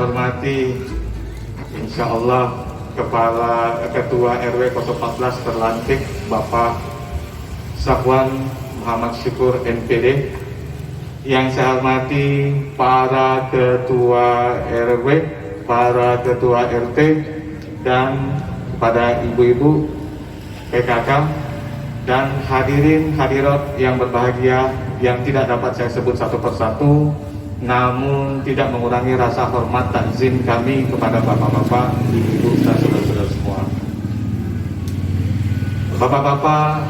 hormati insya Allah Ketua RW 014 terlantik Bapak Safwan Muhammad Syukur MPD. Yang saya hormati para ketua RW, para ketua RT, dan pada ibu-ibu PKK dan hadirin hadirat yang berbahagia yang tidak dapat saya sebut satu persatu, namun tidak mengurangi rasa hormat takzim kami kepada bapak-bapak, ibu-ibu, dan saudara-saudara semua. Bapak-bapak,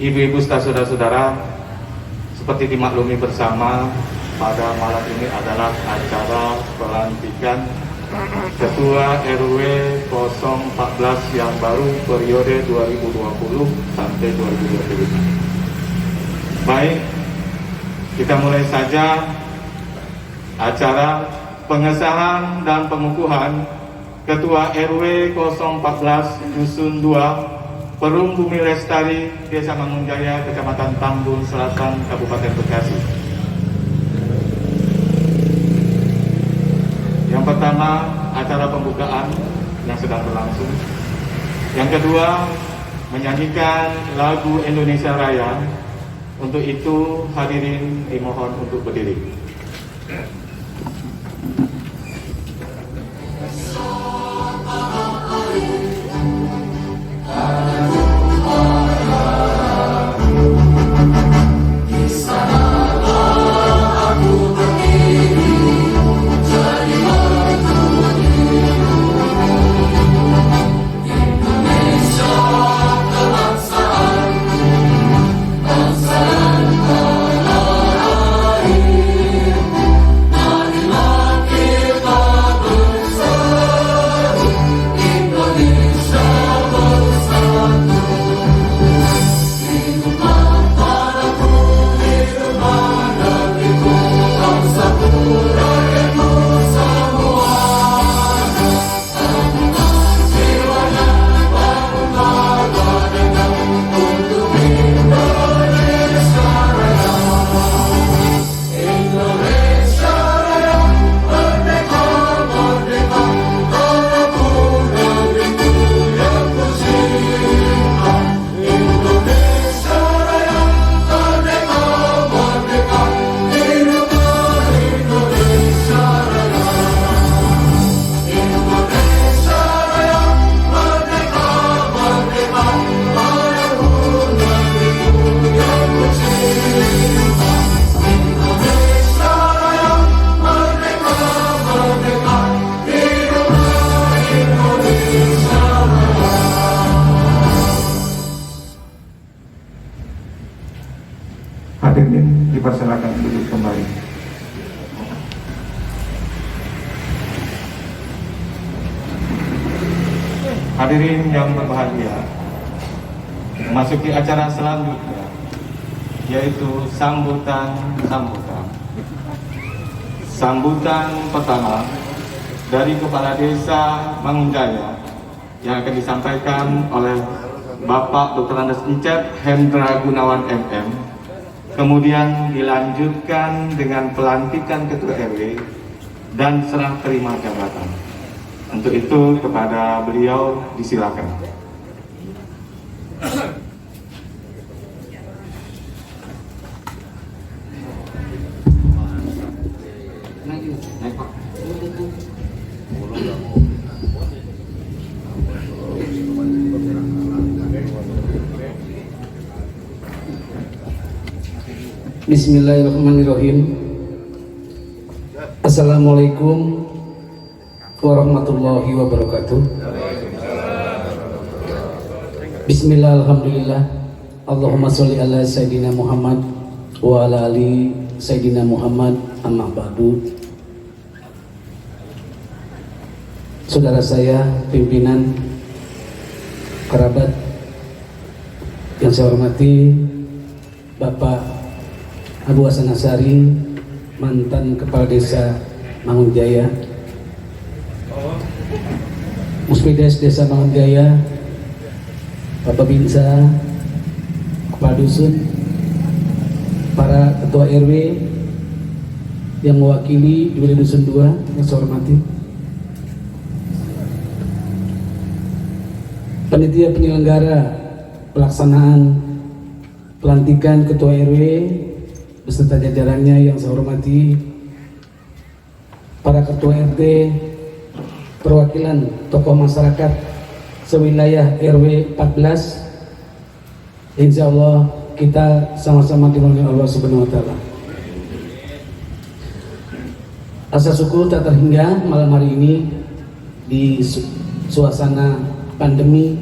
ibu-ibu, dan saudara-saudara, seperti dimaklumi bersama, pada malam ini adalah acara pelantikan Ketua RW 014 yang baru periode 2020 sampai 2025. Baik, kita mulai saja acara pengesahan dan pengukuhan Ketua RW 014 Dusun 2 Perum Bumi Lestari, Desa Mangunjaya, Kecamatan Tambun Selatan, Kabupaten Bekasi. Yang pertama, acara pembukaan yang sedang berlangsung. Yang kedua, menyanyikan lagu Indonesia Raya. Untuk itu, hadirin dimohon untuk berdiri. Hadirin dipersilakan duduk kembali. Hadirin yang berbahagia, memasuki acara selanjutnya, yaitu sambutan. Sambutan pertama dari Kepala Desa Mangunjaya yang akan disampaikan oleh Bapak Dr. Andes Incep Hendra Gunawan MM. Kemudian dilanjutkan dengan pelantikan Ketua RW dan serah terima jabatan. Untuk itu kepada beliau disilakan. Bismillahirrahmanirrahim. Assalamualaikum warahmatullahi wabarakatuh. Bismillah, alhamdulillah. Allahumma sholli ala Sayyidina Muhammad wa ala ali Sayyidina Muhammad, amma ba'du. Saudara saya, pimpinan, kerabat yang saya hormati, Bapak Abu Hasan Asari, mantan Kepala Desa Mangunjaya, Muspides Desa Mangunjaya, Bapak Binsa, Kepala Dusun, para Ketua RW, yang mewakili di wilayah Dusun 2 yang saya hormati, panitia penyelenggara pelaksanaan pelantikan Ketua RW beserta jajarannya yang saya hormati, para Ketua RT, perwakilan tokoh masyarakat sewilayah RW 14, insya Allah kita sama-sama dimuliakan Allah Subhanahu wa Ta'ala. Rasa syukur tak terhingga malam hari ini di suasana pandemi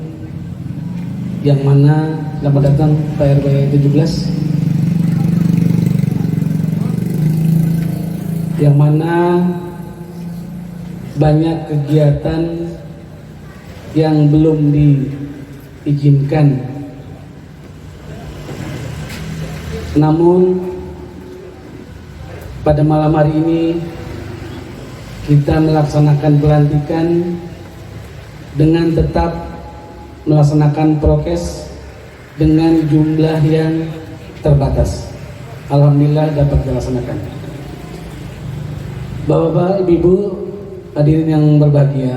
yang mana selamat datang Pak RW 17, yang mana banyak kegiatan yang belum diizinkan, namun pada malam hari ini kita melaksanakan pelantikan dengan tetap melaksanakan prokes dengan jumlah yang terbatas. Alhamdulillah dapat dilaksanakan. Bapak-bapak, ibu-ibu, hadirin yang berbahagia,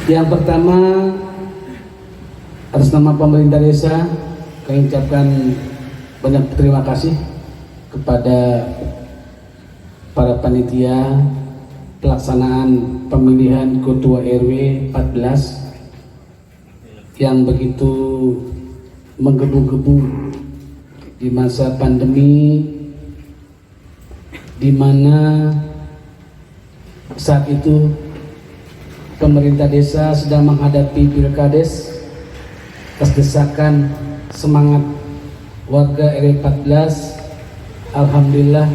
yang pertama atas nama pemerintah desa kami ucapkan banyak terima kasih kepada para panitia pelaksanaan pemilihan Ketua RW 14 yang begitu menggebu-gebu di masa pandemi, di mana saat itu pemerintah desa sedang menghadapi pilkades. Atas desakan semangat warga RW 14, alhamdulillah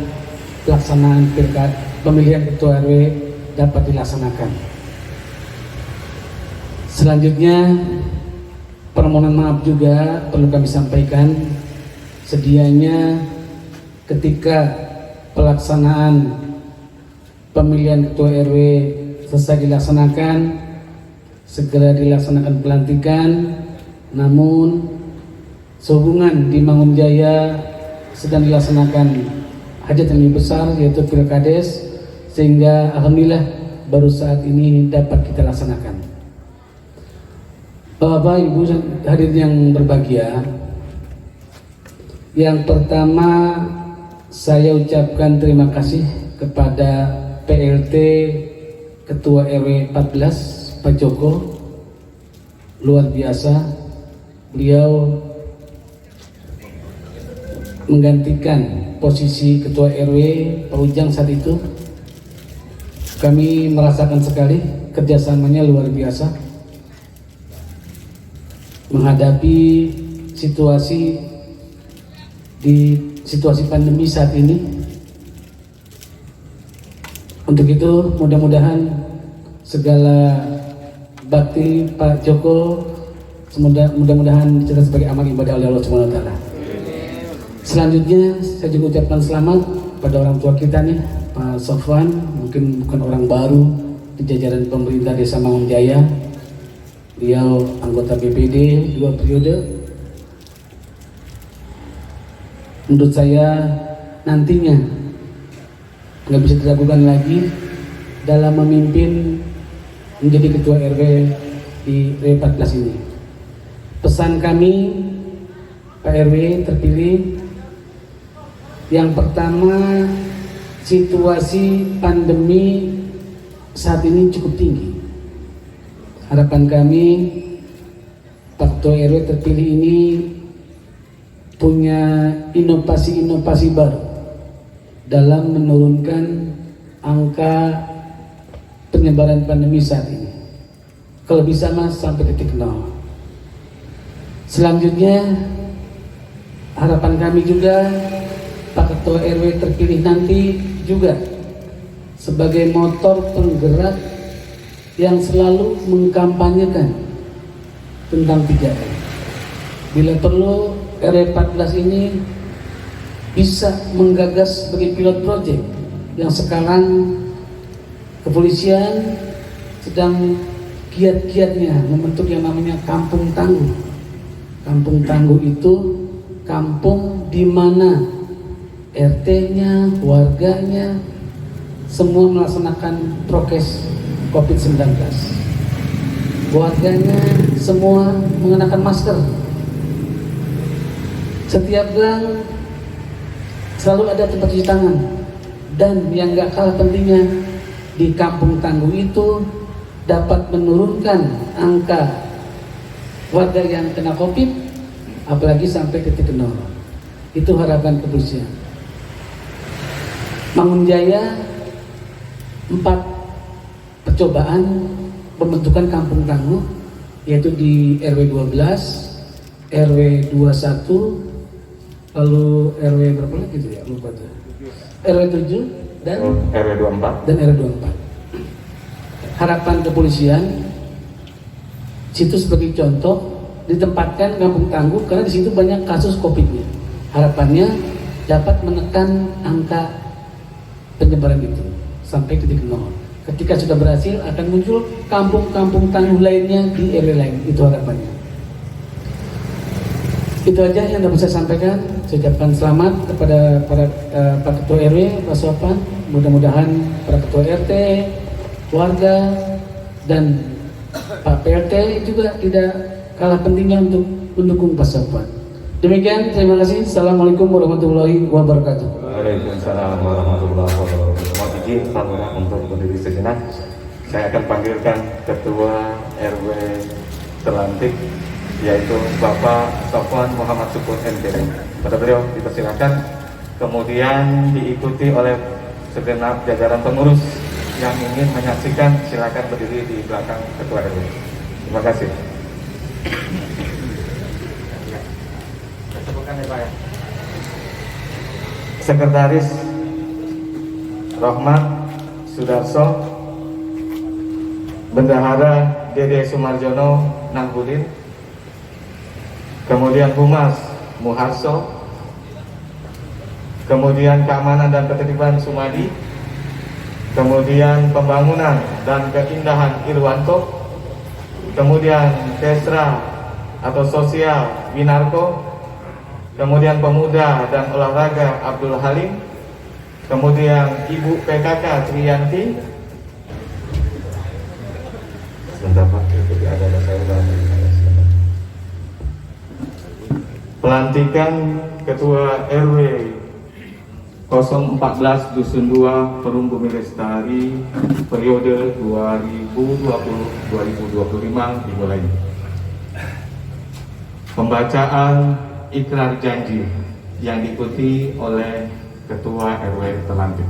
pelaksanaan pemilihan Ketua RW dapat dilaksanakan. Selanjutnya permohonan maaf juga perlu kami sampaikan. Sedianya ketika pelaksanaan pemilihan Ketua RW selesai dilaksanakan, segera dilaksanakan pelantikan, namun sehubungan di Mangunjaya sedang dilaksanakan hajat yang lebih besar yaitu pilkades, sehingga alhamdulillah baru saat ini dapat kita laksanakan. Bapak Ibu hadirin yang berbahagia, yang pertama saya ucapkan terima kasih kepada PLT Ketua RW 14 Pak Joko, luar biasa. Beliau menggantikan posisi Ketua RW Pak Ujang saat itu. Kami merasakan sekali kerjasamanya luar biasa menghadapi situasi pandemi saat ini. Untuk itu mudah-mudahan segala bakti Pak Joko mudah-mudahan dicatat sebagai amal ibadah oleh Allah Subhanahu wa Ta'ala. Selanjutnya saya juga ucapkan selamat pada orang tua kita nih, Pak Sofwan, mungkin bukan orang baru di jajaran pemerintah Desa Mangunjaya. Beliau anggota BPD 2 periode. Menurut saya nantinya nggak bisa diragukan lagi dalam memimpin menjadi Ketua RW di RW 14 ini. Pesan kami Pak RW terpilih, yang pertama, situasi pandemi saat ini cukup tinggi. Harapan kami Pak Ketua RW terpilih ini punya inovasi-inovasi baru dalam menurunkan angka penyebaran pandemi saat ini. Kalau bisa mas sampai titik nol. Selanjutnya harapan kami juga Pak Ketua RW terpilih nanti juga sebagai motor penggerak yang selalu mengkampanyekan tentang 3M. Bila perlu RW 14 ini bisa menggagas sebagai pilot project yang sekarang kepolisian sedang giat-giatnya membentuk yang namanya Kampung Tangguh. Kampung Tangguh itu kampung di mana RT-nya, warganya, semua melaksanakan prokes COVID-19. Warganya semua mengenakan masker. Setiap gang selalu ada tempat cuci tangan. Dan yang gak kalah pentingnya, di Kampung Tangguh itu dapat menurunkan angka warga yang kena COVID, apalagi sampai titik nol. Itu harapan kepolisian. Mangunjaya 4 percobaan pembentukan Kampung Tangguh, yaitu di RW 12, RW 21, lalu RW berapa lagi itu ya, lupa tuh. RW 7 dan RW 24 dan RW 24. Harapan kepolisian situ sebagai contoh ditempatkan Kampung Tangguh karena di situ banyak kasus COVID-nya. Harapannya dapat menekan angka penyebaran itu sampai titik nol. Ketika sudah berhasil akan muncul kampung-kampung tangguh lainnya di RW lain. Itu harapannya. Itu aja yang dapat saya sampaikan. Saya ucapkan selamat kepada para Pak Ketua RW, Pak Sopan. Mudah-mudahan para Ketua RT, warga, dan Pak PRT juga tidak kalah pentingnya untuk mendukung Pak Sopan. Demikian, terima kasih. Assalamualaikum warahmatullahi wabarakatuh. Waalaikumsalam warahmatullahi wabarakatuh. Mohon izin Pak Lurah untuk berdiri sejenak. Saya akan panggilkan Ketua RW Terlantik, yaitu Bapak Sofwan Muhammad Syukur MTD. Pada beliau dipersilakan. Kemudian diikuti oleh segenap jajaran pengurus yang ingin menyaksikan, silakan berdiri di belakang Ketua RW. Terima kasih. Sekretaris Rohmat Sudarso, Bendahara Dede Sumarjono Nangbudin, kemudian Humas Muharso, kemudian Keamanan dan Ketertiban Sumadi, kemudian Pembangunan dan Keindahan Irwanto, kemudian Kesra atau Sosial Winarko, kemudian Pemuda dan Olahraga Abdul Halim, kemudian Ibu PKK Triyanti. Sebentar Pak, jadi ada saya. Pelantikan Ketua RW 014 Dusun 2 Perum Bumi Lestari periode 2020-2025 dimulai. Pembacaan ikrar janji yang diikuti oleh Ketua RW Terlantik.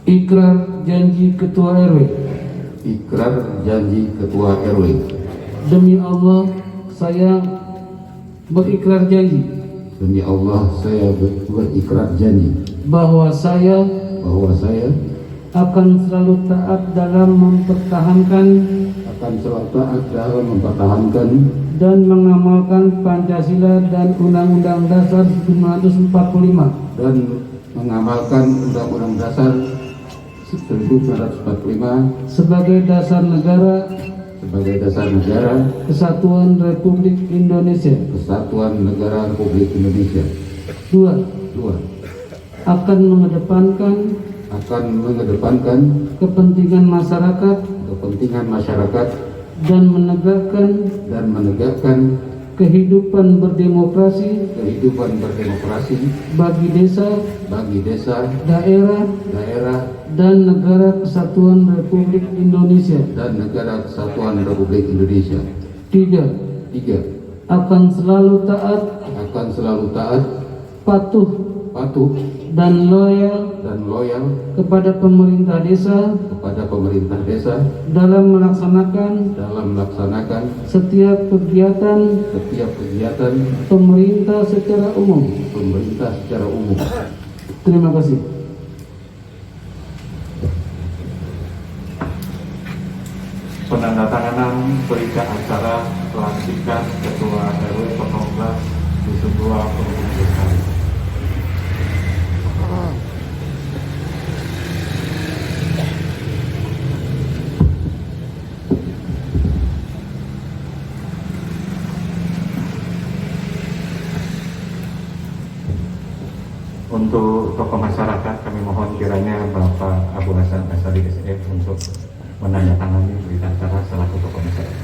Ikrar janji Ketua RW. Ikrar janji Ketua RW. Demi Allah, saya berikrar janji Demi Allah, saya berikrar janji bahwa saya akan selalu taat dalam mempertahankan dan mengamalkan Pancasila dan Undang-Undang Dasar 1945 dan mengamalkan Undang-Undang Dasar 1945 sebagai dasar negara Kesatuan Republik Indonesia. Kesatuan Negara Republik Indonesia. 2. Akan mengedepankan kepentingan masyarakat dan menegakkan kehidupan berdemokrasi bagi desa, daerah, dan negara Kesatuan Republik Indonesia. 3. Akan selalu taat, patuh, dan loyal kepada pemerintah desa dalam melaksanakan setiap kegiatan pemerintah secara umum. Terima kasih. Penandatanganan berita acara pelantikan Ketua RW 014 Dusun 2 Perum Bumi Lestari. Untuk Abu Hasan Asadi SF untuk menandatangani berita acara selaku tokoh masyarakat.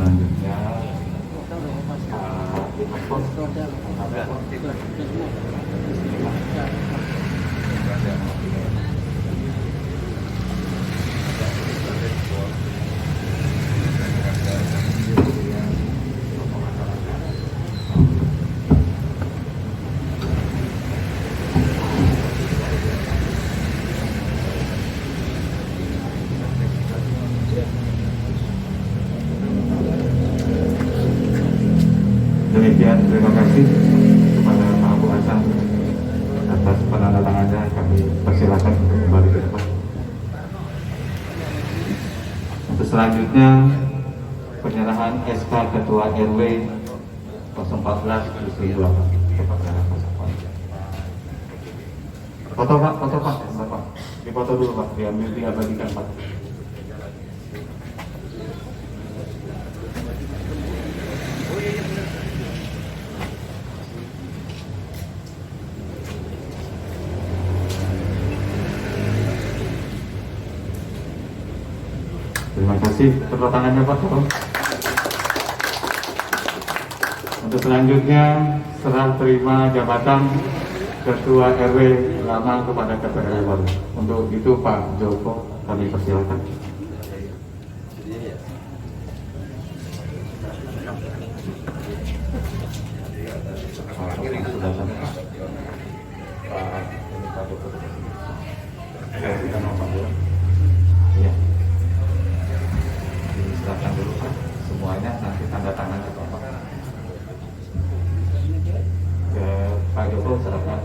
Selanjutnya demikian, terima kasih kepada Pak Abu Hasan atas penandatangannya. Kami persilakan untuk kembali ke depan. Untuk selanjutnya penyerahan SK Ketua RW 014 Dusun 2 kepada Pak. Foto Pak, Bapak. Dipoto dulu Pak, diambil diabadikan Pak. Terima kasih, tepuk tangannya Pak. Untuk selanjutnya serah terima jabatan Ketua RW lama kepada Ketua RW baru. Untuk itu Pak Joko kami persilakan. Iya. Silakan dulu Pak, semuanya nanti tanda tangan ke Bapak. Ke Pak Joko silakan.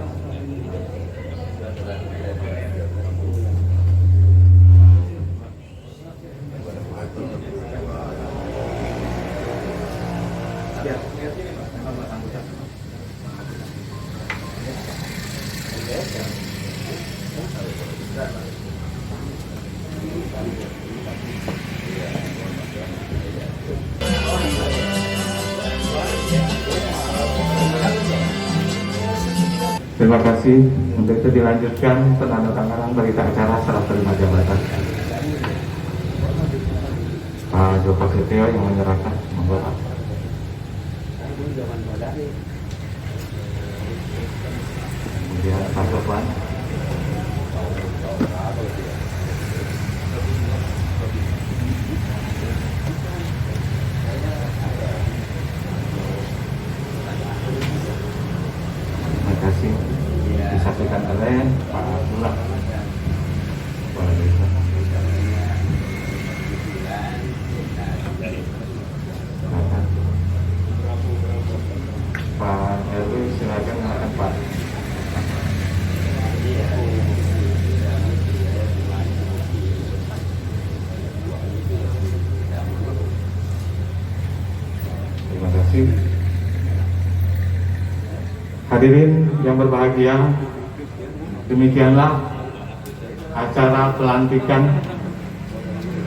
Terima kasih. Untuk itu dilanjutkan penandatanganan berita acara serah terima jabatan. Pak Joko Setio yang menyerahkan, monggo Pak. Kemudian Pak Sofwan. Terima kasih. Disaksikan oleh Pak Abdullah. Kepala Desa. Pak RW silakan mengatakan Pak. Terima kasih. Hadirin yang berbahagia, demikianlah acara pelantikan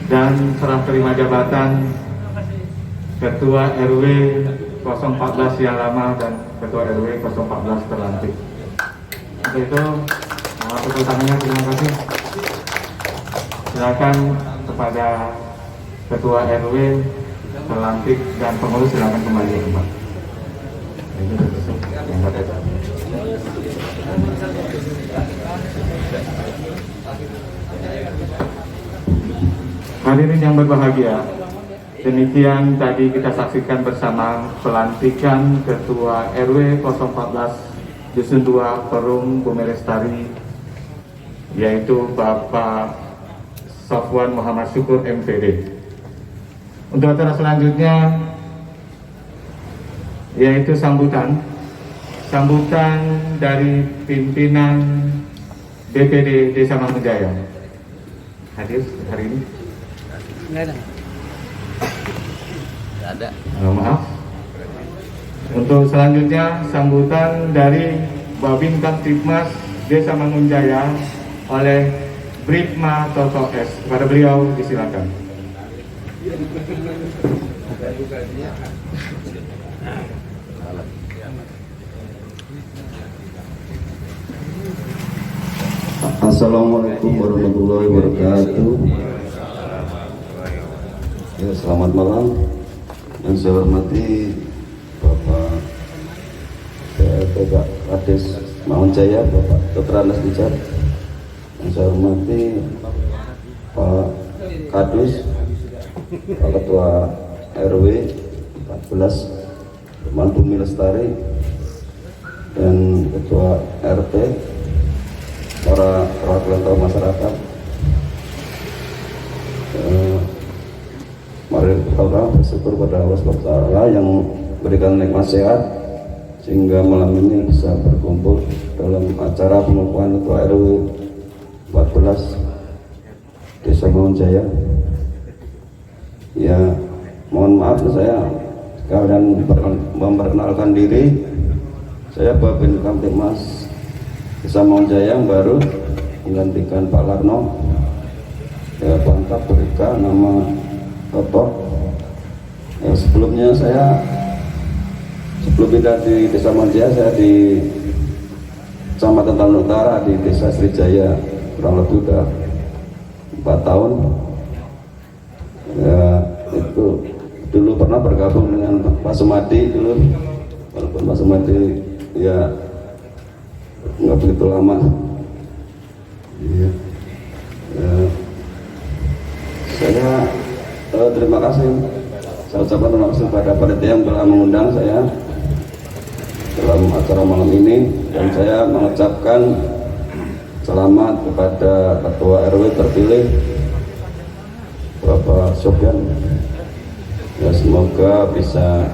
dan serah terima jabatan Ketua RW 014 yang lama dan Ketua RW 014 terlantik. Untuk itu, mohon tepuk tangannya, terima kasih. Silakan kepada Ketua RW terlantik dan pengurus silakan kembali ke tempat. Hadirin yang berbahagia, demikian tadi kita saksikan bersama pelantikan Ketua RW 014 Dusun 2 Perum Bumi Lestari, yaitu Bapak Sofwan Muhammad Syukur MPD. Untuk acara selanjutnya yaitu sambutan dari pimpinan DPD Desa Mangunjaya. Hadir hari ini? Ada. Maaf. Untuk selanjutnya sambutan dari Babin Kamtibmas Desa Mangunjaya oleh Bribma Toto S. Kepada beliau disilakan. Assalamualaikum warahmatullahi wabarakatuh. Ya, selamat malam. Yang saya hormati Bapak Kades Mangunjaya, Bapak Dr. Anas Dijar. Yang saya hormati Pak Kadus, Pak Ketua RW 14 Teman Bumi Lestari, dan Ketua RT, para perwakilan masyarakat. Mari kita bersyukur pada Allah SWT yang berikan nikmat sehat sehingga malam ini bisa berkumpul dalam acara pengukuhan Ketua RW 14 Desa Mangunjaya. Ya, mohon maaf saya sekalian memperkenalkan diri. Saya Babin Kamtibmas Desa Mangunjaya yang baru menggantikan Pak Larno. Ya, lengkap berikan nama Toto. Ya, sebelumnya sebelum pindah di Desa Mangunjaya, saya di Kecamatan Tanah Utara di Desa Srijaya kurang lebih sudah 4 tahun. Ya, itu dulu pernah bergabung dengan Pak Sumadi dulu, walaupun Pak Sumadi ya nggak begitu lama. Ya. Ya. Saya terima kasih. Saya ucapkan terima kasih kepada panitia yang telah mengundang saya dalam acara malam ini, dan saya mengucapkan selamat kepada Ketua RW terpilih Bapak Sofyan. Ya, semoga bisa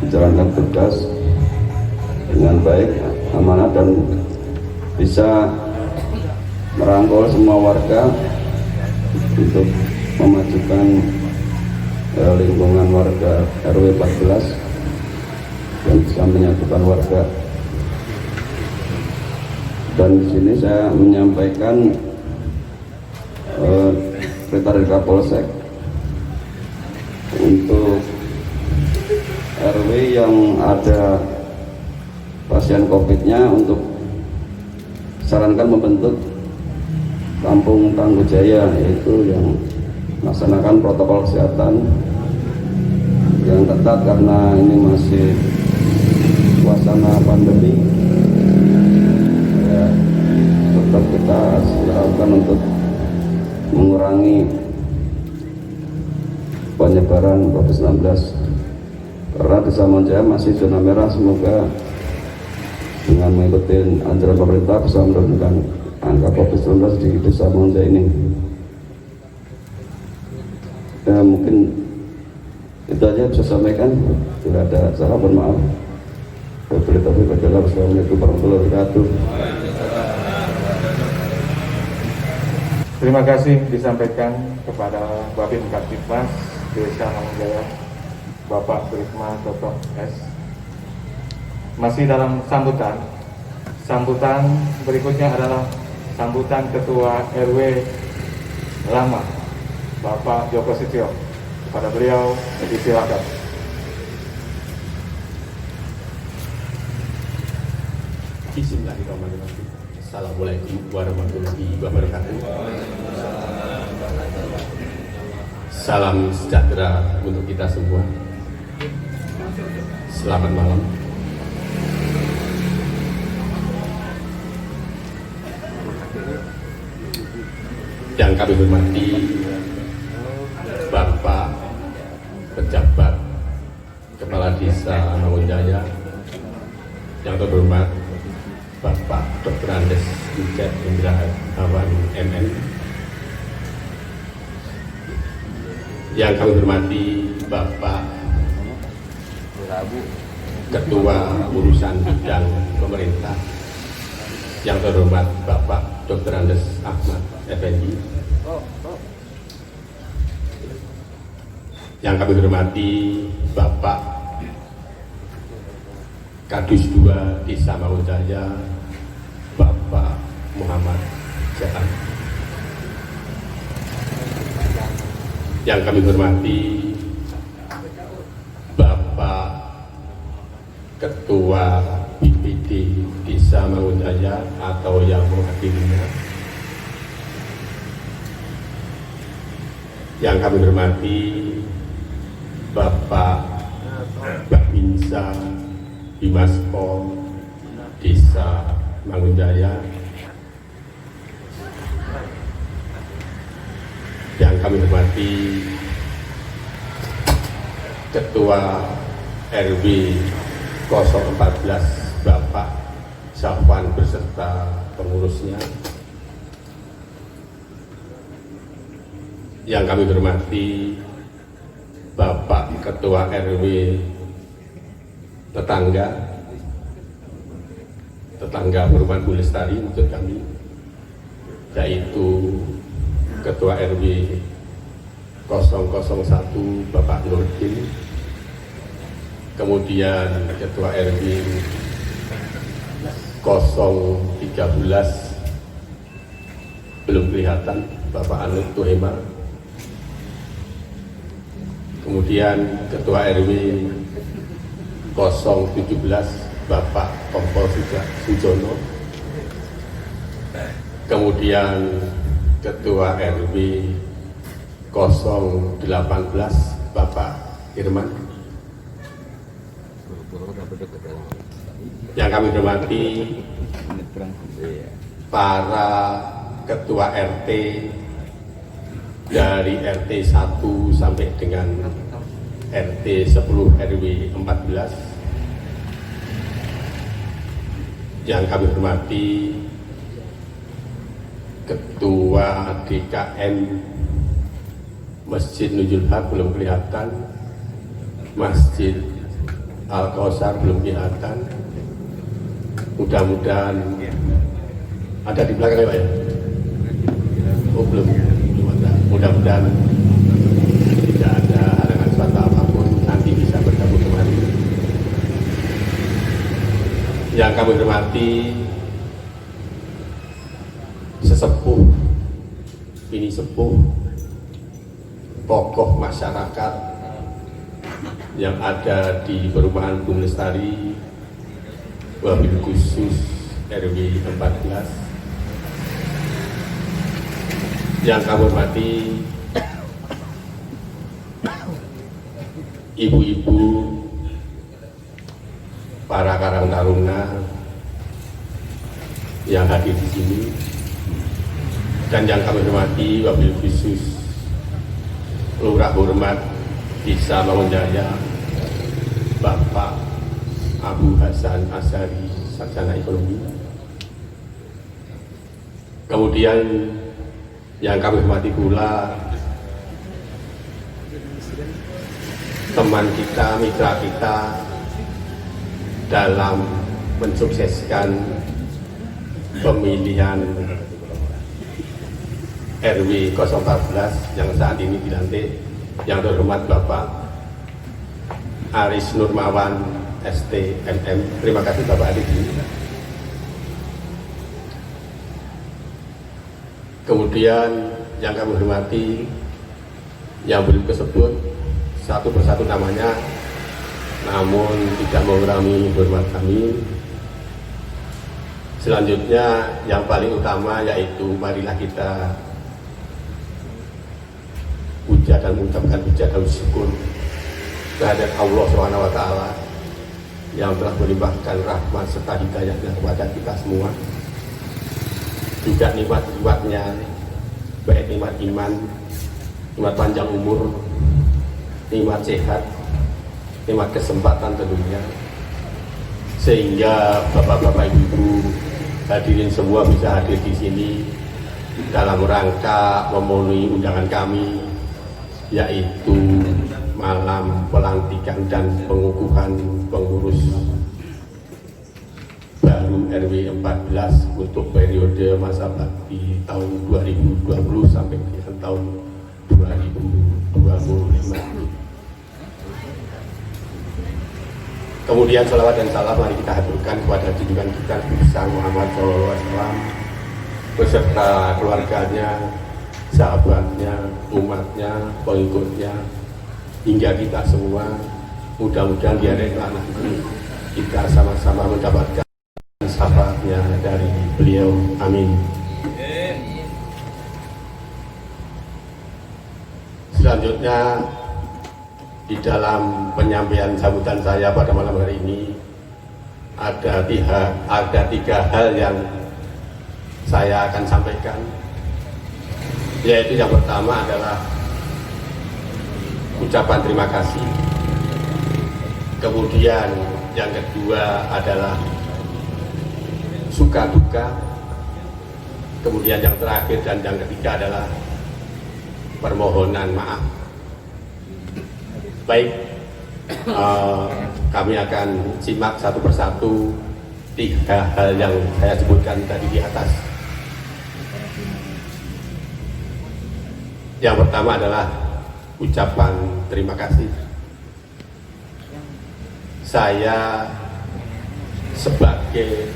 menjalankan tugas dengan baik, amanah, dan bisa merangkul semua warga untuk memajukan lingkungan warga RW 14 dan bisa menyatukan warga. Dan di sini saya menyampaikan perintah dari Kapolsek untuk RW yang ada pasien COVID-nya untuk sarankan membentuk Kampung Tangguh Jaya, yaitu yang melaksanakan protokol kesehatan yang ketat karena ini masih suasana pandemi. Ya, tetap kita lakukan untuk mengurangi penyebaran COVID-19. Karena Desa Mangunjaya masih zona merah, semoga dengan mengikuti anjuran pemerintah bisa menurunkan angka COVID-19 di Desa Mangunjaya ini. Ya, mungkin itu aja bisa sampaikan. Tidak ada salah, mohon maaf. Wassalamualaikum warahmatullahi wabarakatuh. Terima kasih disampaikan kepada Babin Kamtibmas Desa Mangunjaya Bapak Bribma Toto S. Masih dalam sambutan berikutnya adalah sambutan Ketua RW lama Bapak Joko Sitio. Kepada beliau disilakan. Bismillahirrahmanirrahim. Assalamualaikum warahmatullahi wabarakatuh. Salam sejahtera untuk kita semua. Selamat malam. Yang kami hormati Bapak Pejabat Kepala Desa Mangunjaya, yang terhormat Bapak Dr. Andes Dijar Indrawan MN, yang kami hormati Bapak Ketua Urusan Bidang Pemerintah, yang terhormat Bapak Dr. Andes Ahmad Effendi, yang kami hormati Bapak Kadus 2 Desa Mangunjaya, Bapak Muhammad Jahan. Yang kami hormati Bapak Ketua BPD Desa Mangunjaya atau yang mewakilinya. Yang kami hormati Bapak Babinsa Bimaspol Desa Mangunjaya. Yang kami hormati Ketua RW 014 Bapak Syafwan beserta pengurusnya. Yang kami hormati Bapak Ketua RW tetangga Perumahan Bu Lestari untuk kami, yaitu Ketua RW 001 Bapak Nurdin, kemudian Ketua RW 013 belum kelihatan Bapak Anut Tuhema, kemudian Ketua RW 017 Bapak Kompol Sujono, kemudian Ketua RW 018 Bapak Irman. Yang kami hormati para Ketua RT dari RT 1 sampai dengan RT 10 RW 14. Yang kami hormati Ketua DKM Masjid Nujul Haq belum kelihatan, Masjid Al-Kausar belum kelihatan. Mudah-mudahan ada di belakang ya Pak ya? Oh belum ada. Mudah-mudahan tidak ada halangan suatu apapun, nanti bisa bergabung kembali. Yang kami hormati sesepuh, ini sepuh, tokoh masyarakat yang ada di Perumahan Bung Lestari, wabil khusus RW 14. Yang kami hormati ibu-ibu, para Karang Taruna yang hadir di sini, dan yang kami hormati wabil khusus Lurah Hormat Desa Mangunjaya, Bapak Abu Hasan Asyari, Sarjana Ekonomi. Kemudian yang kami hormati pula teman kita, mitra kita dalam mensukseskan pemilihan RW 014 yang saat ini dilantik, yang terhormat Bapak Aris Nurmawan STMM. Terima kasih Bapak Aris. Kemudian yang kami hormati yang belum disebut satu persatu namanya, namun tidak mengurangi hormat kami. Selanjutnya yang paling utama yaitu marilah kita puja dan mengucapkan puja dan syukur terhadap Allah SWT yang telah melimpahkan rahmat serta hidayahnya kepada kita semua. Juga nikmat-nikmatnya, baik nikmat iman, nikmat panjang umur, nikmat sehat, nikmat kesempatan tentunya, sehingga bapak-bapak ibu hadirin semua bisa hadir di sini dalam rangka memenuhi undangan kami, yaitu malam pelantikan dan pengukuhan pengurus baru RW 14 untuk periode masa bakti tahun 2020 sampai dengan tahun 2025. Kemudian sholawat dan salam mari kita haturkan kepada junjungan kita Nabi besar Muhammad SAW beserta keluarganya, sahabatnya, umatnya, pengikutnya, hingga kita semua. Mudah-mudahan di hari kelak nanti kita sama-sama mendapatkan syafaatnya dari beliau. Amin. Selanjutnya di dalam penyampaian sambutan saya pada malam hari ini ada tiga hal yang saya akan sampaikan, yaitu yang pertama adalah ucapan terima kasih, kemudian yang kedua adalah suka duka, kemudian yang terakhir dan yang ketiga adalah permohonan maaf. Baik, kami akan simak satu persatu tiga hal yang saya sebutkan tadi di atas. Yang pertama adalah ucapan terima kasih. Saya sebagai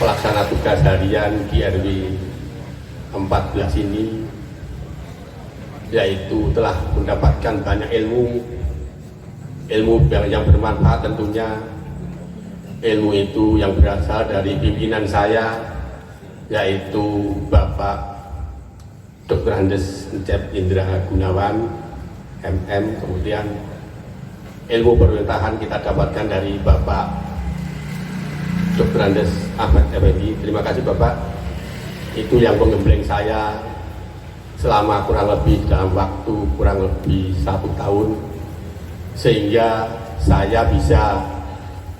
pelaksana tugas harian di RW 14 ini, yaitu telah mendapatkan banyak ilmu yang bermanfaat tentunya. Ilmu itu yang berasal dari pimpinan saya, yaitu Bapak Dr. Andes Ncep Indra Gunawan MM. Kemudian ilmu pemerintahan kita dapatkan dari Bapak Dr. Andes Ahmad Effendi. Terima kasih Bapak, itu yang menggembleng saya selama dalam waktu kurang lebih 1 tahun, sehingga saya bisa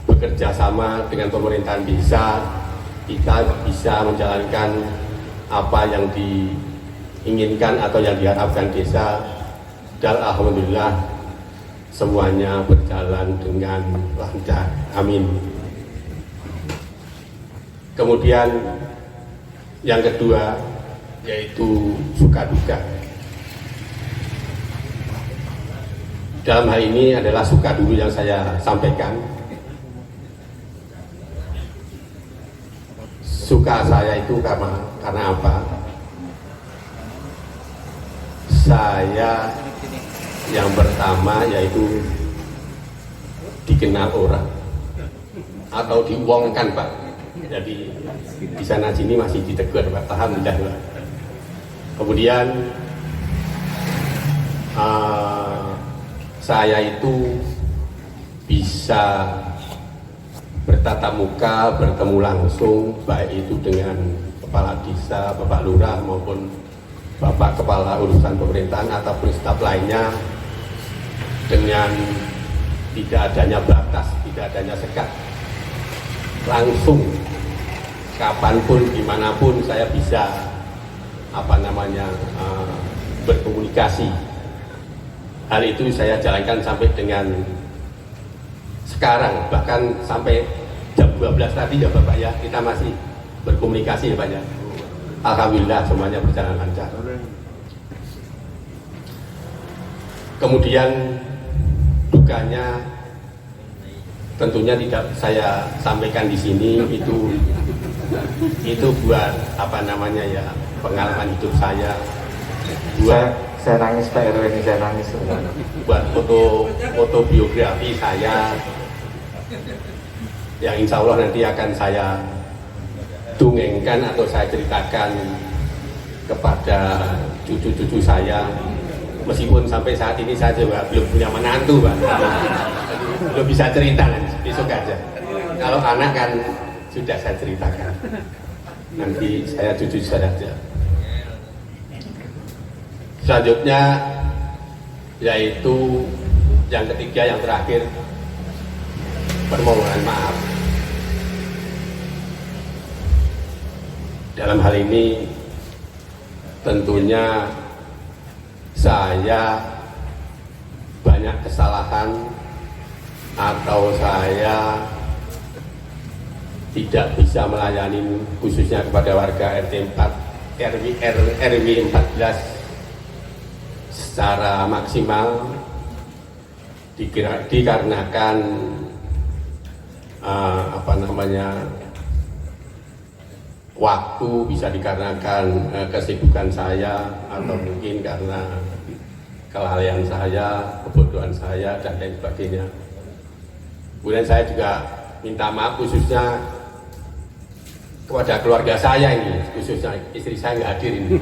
bekerja sama dengan pemerintahan desa. Kita bisa menjalankan apa yang diinginkan atau yang diharapkan desa, dan alhamdulillah semuanya berjalan dengan lancar. Amin. Kemudian yang kedua yaitu suka duka. Dalam hal ini adalah suka dulu yang saya sampaikan. Suka saya itu karena apa? Saya yang pertama yaitu dikenal orang atau diuangkan Pak. Jadi di sana sini masih ditegur Pak, alhamdulillah. Kemudian saya itu bisa bertatap muka, bertemu langsung, baik itu dengan kepala desa, Bapak Lurah maupun Bapak Kepala Urusan Pemerintahan ataupun staf lainnya, dengan tidak adanya batas, tidak adanya sekat, langsung kapanpun, dimanapun saya bisa berkomunikasi. Hal itu saya jalankan sampai dengan sekarang, bahkan sampai jam 12 tadi ya Bapak ya, kita masih berkomunikasi ya Pak ya. Alhamdulillah semuanya berjalan lancar. Kemudian dukanya tentunya tidak saya sampaikan di sini, itu buat pengalaman hidup saya, buat Saya nangis Pak RW ini, saya nangis. buat foto biografi saya yang insya Allah nanti akan saya dongengkan atau saya ceritakan kepada cucu-cucu saya. Meskipun sampai saat ini saya juga belum punya menantu Pak, belum bisa cerita, besok aja. Kalau anak kan sudah saya ceritakan, nanti saya cucu saja. Selanjutnya yaitu yang ketiga, yang terakhir, permohonan maaf. Dalam hal ini tentunya saya banyak kesalahan atau saya tidak bisa melayani khususnya kepada warga RW 14 secara maksimal. dikarenakan waktu, bisa dikarenakan kesibukan saya, atau mungkin karena kelalaian saya, kebodohan saya, dan lain sebagainya. Kemudian saya juga minta maaf khususnya kepada keluarga saya ini, khususnya istri saya nggak hadir ini.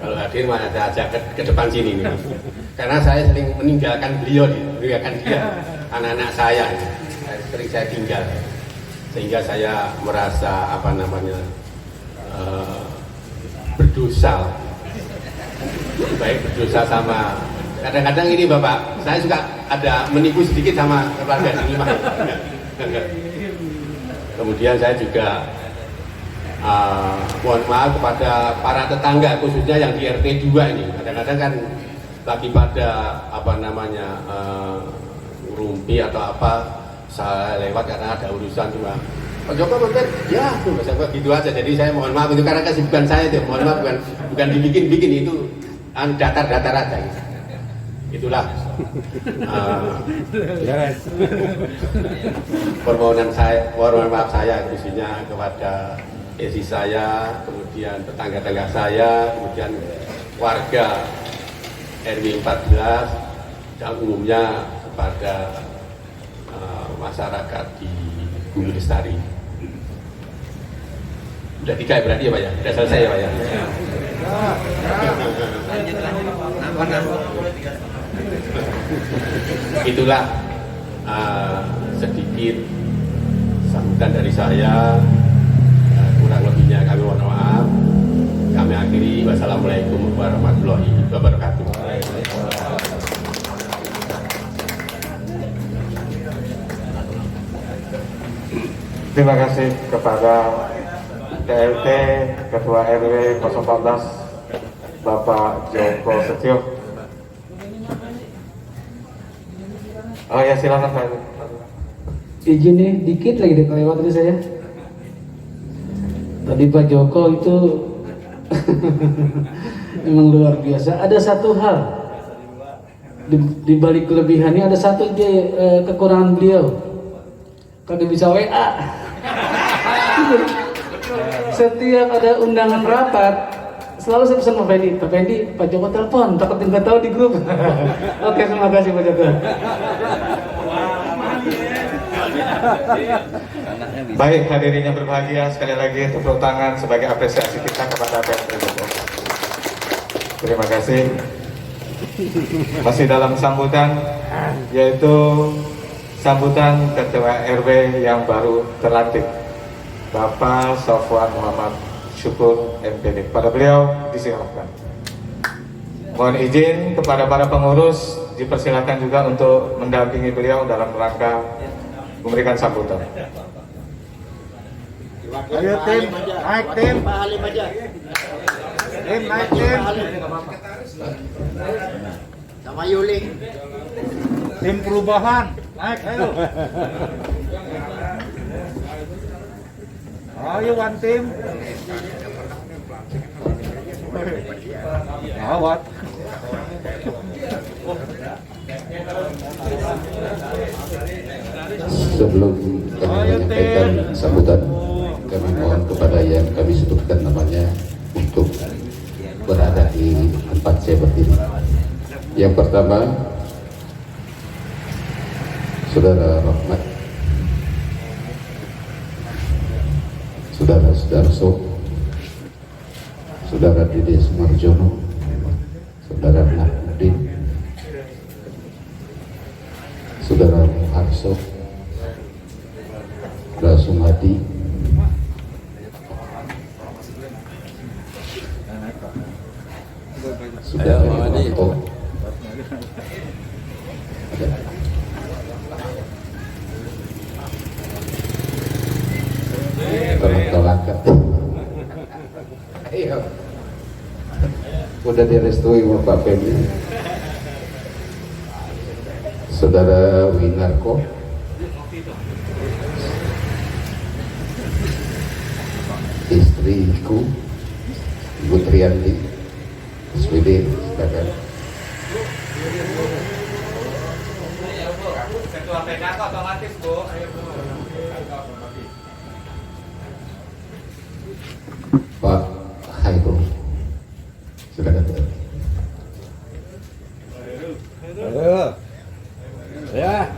Kalau hadir mana saya ajak ke depan sini nih. Karena saya sering meninggalkan beliau, meninggalkan dia, anak-anak saya, sering saya tinggal, sehingga saya merasa berdosa. Baik berdosa sama, kadang-kadang ini Bapak, saya juga ada menipu sedikit sama keluarga sini, Pak. Kemudian saya juga mohon maaf kepada para tetangga, khususnya yang di RT 2 ini. Kadang-kadang kan lagi pada rumpi atau apa, saya lewat karena ada urusan, cuma Pak Joko mampir, ya gitu aja. Jadi saya mohon maaf itu karena kesibukan saya itu, mohon maaf, bukan dibikin-bikin, itu datar-datar aja. Itulah permohonan maaf saya khususnya kepada istri saya, kemudian tetangga-tetangga saya, kemudian warga RW 14, dan umumnya kepada masyarakat di Bumi Lestari. Udah 3 berarti ya Pak ya? Udah selesai ya Pak ya? Itulah sedikit sambutan dari saya. Kurang lebihnya kami mohon maaf. Kami akhiri. Wassalamualaikum warahmatullahi wabarakatuh. Terima kasih kepada DLT Ketua RW 014 Bapak Joko Setio. Oh ya, silakan Pak. Izin nih, dikit lagi deh kelewat tadi saya. Tadi Pak Joko itu memang luar biasa. Ada satu hal di balik kelebihannya, ada satu kekurangan beliau. Kagak bisa WA. Setiap ada undangan rapat, selalu saya pesan Pak Fendi, Pak Joko telepon, takut nggak tahu di grup. Oke, terima kasih Pak Joko. Baik, hadirin yang berbahagia, sekali lagi tepuk tangan sebagai apresiasi kita kepada Pak Joko. Terima kasih. Masih dalam sambutan, yaitu sambutan Ketua RW yang baru terlantik, Bapak Sofwan Muhammad Syukur MPD. Pada beliau disilakan. Mohon izin kepada para pengurus dipersilakan juga untuk mendampingi beliau dalam rangka memberikan sambutan. Ayo tim, naik tim. Tim, naik tim. Sama Yuli. Tim perubahan, naik ayo. Ayo one tim. Awat. Sebelum kami menyampaikan sambutan, kami mohon kepada yang kami sebutkan namanya untuk berada di tempat saya berdiri. Yang pertama, Saudara Rahmat, Saudara Sudarso, Saudara Dede Sumarjono, Saudara Nahmudin, Saudara Harso, Saudara Sumadi, Saudara Irwanto, tolak-tolakan. Iya, udah direstui sama Pak Fendi. Saudara Winarko, istriku Ibu Trianti, SPD, silakan. Ketua PKK otomatis, Bu. Ayo, Bu. Pak Hairul, silakan. Ya.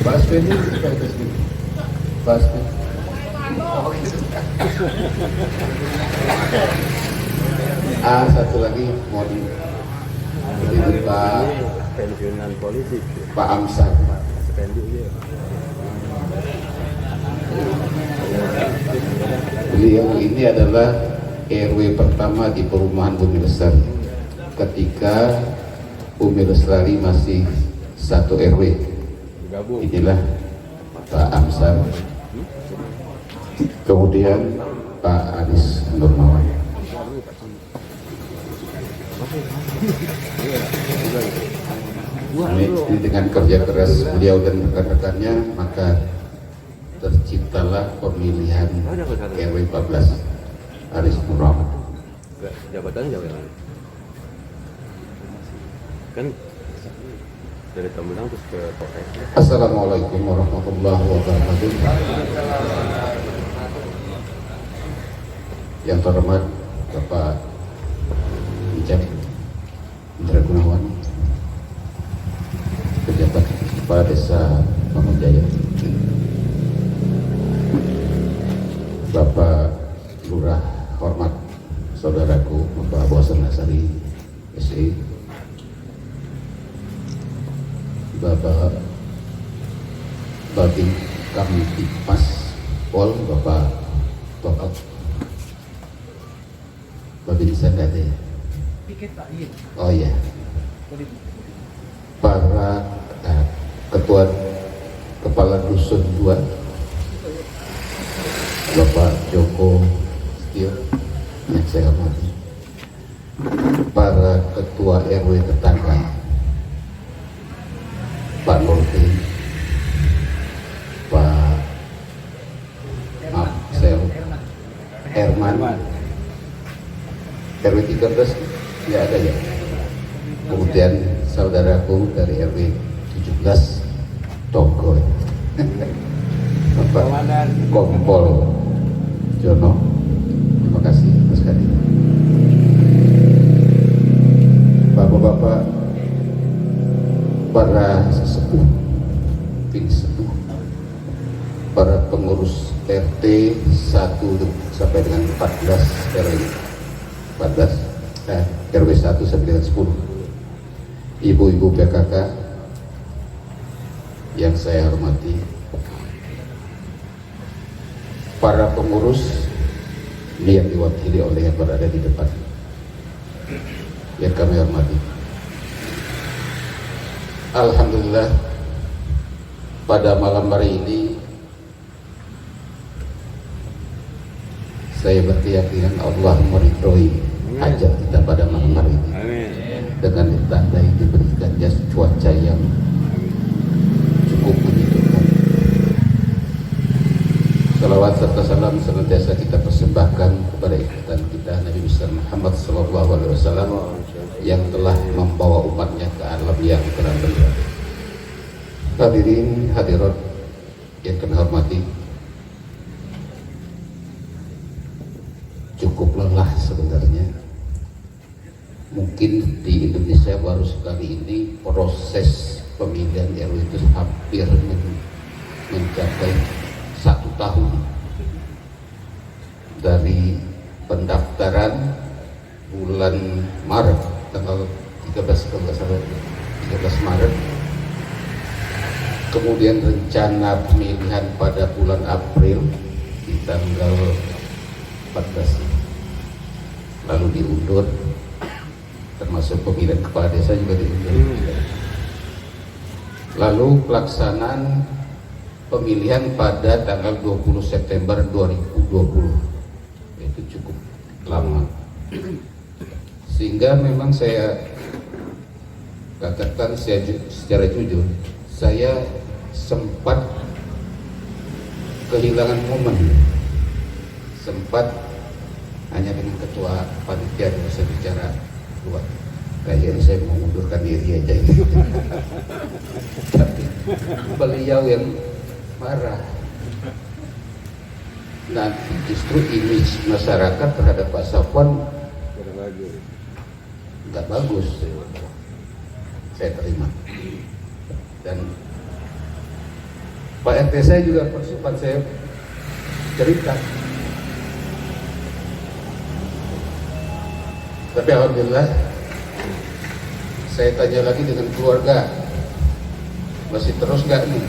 Pak Aspendi, Pak Aspendi. Satu lagi mau di Pak Pensiunan polisi. Pak Amsar. Beliau ini adalah RW pertama di perumahan Bumi Lestari ketika Bumi Lestari masih satu RW. Inilah Pak Amsar, kemudian Pak Aris Nurmawan. Ini dengan kerja keras beliau dan rekan-rekannya, maka terciptalah pemilihan RW 14 Aris Nurmawan. Jabatan kan dari Tembelang terus ke Polres. Assalamualaikum warahmatullahi wabarakatuh. Yang terhormat Bapak Ijab Indra Gunawan, pejabat Kepala Desa Mangunjaya, Bapak Lurah hormat saudaraku Bapak Bosan Nasari SI, Bapak Babin Kamtipmas Pol, Bapak Babin saya ada ya? Oh iya. Para ketua kepala dusun 2, Bapak Joko Setio yang saya hormati, para ketua RW tetangga, Pak Nurti, Pak Herman, RW 13 tidak ada ya. Kemudian saudaraku dari RW 17 Togo, Bapak Kompol Jono, terima kasih Mas Kadi. Bapak-bapak, para sesepuh, sepuh, para pengurus RT 1 sampai dengan 14 RW 1 sampai dengan 10, ibu-ibu PKK yang saya hormati, para pengurus yang diwakili oleh yang berada di depan yang kami hormati. Alhamdulillah, pada malam hari ini saya berkeyakinan Allah meridhoi hajat kita pada malam hari ini. Dengan ditandai diberikannya cuaca yang cukup menyejukkan. Salawat serta salam senantiasa kita persembahkan kepada ikatan kita Nabi besar Muhammad SAW yang telah membawa umatnya ke alam yang terang benderang. Hadirin hadirat yang kami hormati, cukup lelah sebenarnya. Mungkin di Indonesia baru sekali ini proses pemilihan RW itu hampir mencapai 1 tahun dari pendaftaran bulan Maret, tanggal 13 Maret, kemudian rencana pemilihan pada bulan April di tanggal 14, lalu diundur, termasuk pemilihan kepala desa juga diundur. Lalu pelaksanaan pemilihan pada tanggal 20 September 2020, itu cukup lama, sehingga memang saya katakan secara jujur, saya sempat kehilangan momen, sempat hanya dengan ketua panitia bisa bicara luar. Kayaknya saya mau mundurkan diri aja ini. Tapi beliau yang marah. Nanti justru image masyarakat terhadap Pak Safwan nggak bagus. Saya terima. Dan Pak RT saya juga sempat saya cerita. Tapi alhamdulillah saya tanya lagi dengan keluarga, masih terus nggak nih?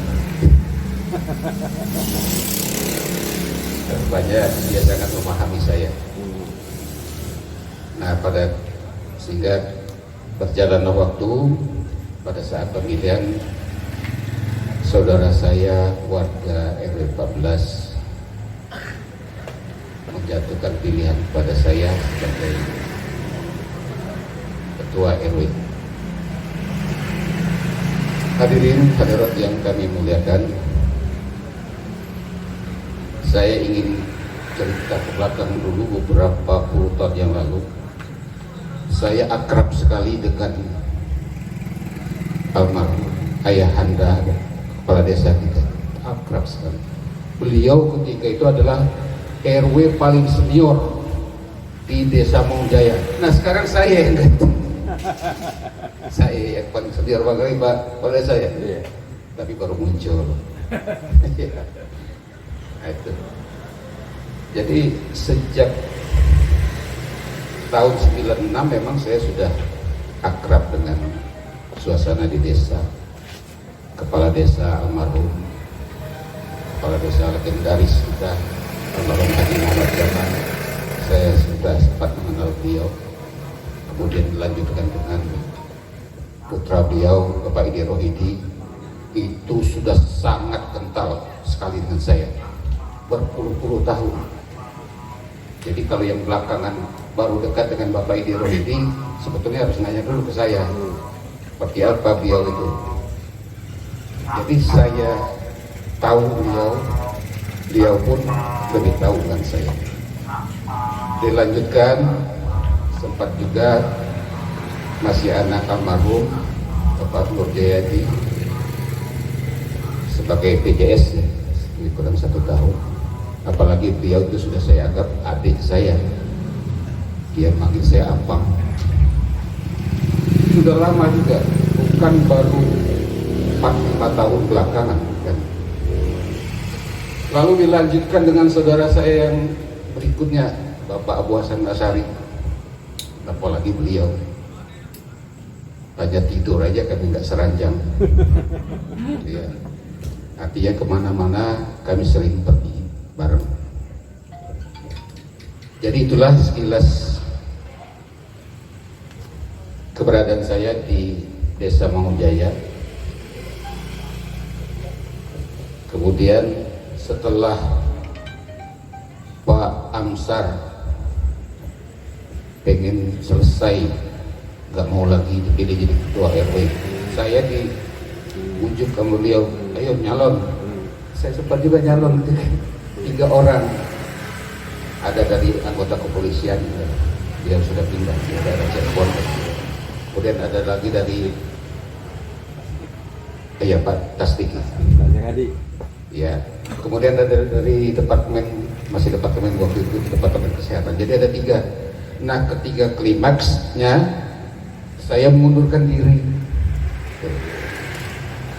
Rupanya dia sangat memahami saya. Nah, sehingga berjalanlah waktu, pada saat pemilihan saudara saya warga RW 14 menjatuhkan pilihan kepada saya sebagai ketua RW. Hadirin hadirat yang kami muliakan, saya ingin cerita ke belakang dulu. Beberapa puluh tahun yang lalu saya akrab sekali dengan almarhum ayahanda kepala desa kita, akrab sekali. Beliau ketika itu adalah RW paling senior di Desa Maungjaya. Nah, sekarang saya yang ganti. Saya yang paling senior bagaimana Pak, oleh saya. Tapi baru muncul. Nah, itu. Jadi sejak tahun 96 memang saya sudah akrab dengan suasana di desa. Kepala desa almarhum, kepala desa legendaris kita almarhum Haji Muhammad Jaman, saya sudah sempat mengenal beliau. Kemudian dilanjutkan dengan putra beliau Bapak Idi Rohidi, itu sudah sangat kental sekali dengan saya berpuluh-puluh tahun. Jadi kalau yang belakangan baru dekat dengan Bapak Idi Rohidi, sebetulnya harus nanya dulu ke saya seperti apa beliau itu. Jadi saya tahu beliau pun lebih tahu dengan saya. Dilanjutkan, sempat juga masih anak almarhum Bapak Nur Jayadi sebagai PJS ya, kurang 1 tahun. Apalagi beliau itu sudah saya anggap adik saya. Dia manggil saya Apang. Sudah lama juga, bukan baru 4-5 tahun belakangan kan. Lalu dilanjutkan dengan saudara saya yang berikutnya, Bapak Abu Hasan Asy'ari. Apalagi beliau hanya tidur aja kami nggak seranjang. Ya. Artinya kemana-mana kami sering pergi bareng. Jadi itulah sekilas keberadaan saya di Desa Maungjaya. Kemudian setelah Pak Amsar pengen selesai, nggak mau lagi dipilih jadi ketua RW, saya dibujuk ke beliau, ayo nyalon. Saya sempat juga nyalon 3 orang. Ada dari anggota kepolisian, dia sudah pindah di daerah Cirebon. Kemudian ada lagi dari Pak Tasdiki. Ya. Kemudian ada dari departemen, masih departemen waktu itu, departemen kesehatan. Jadi ada 3. Nah, ketiga klimaksnya saya mengundurkan diri.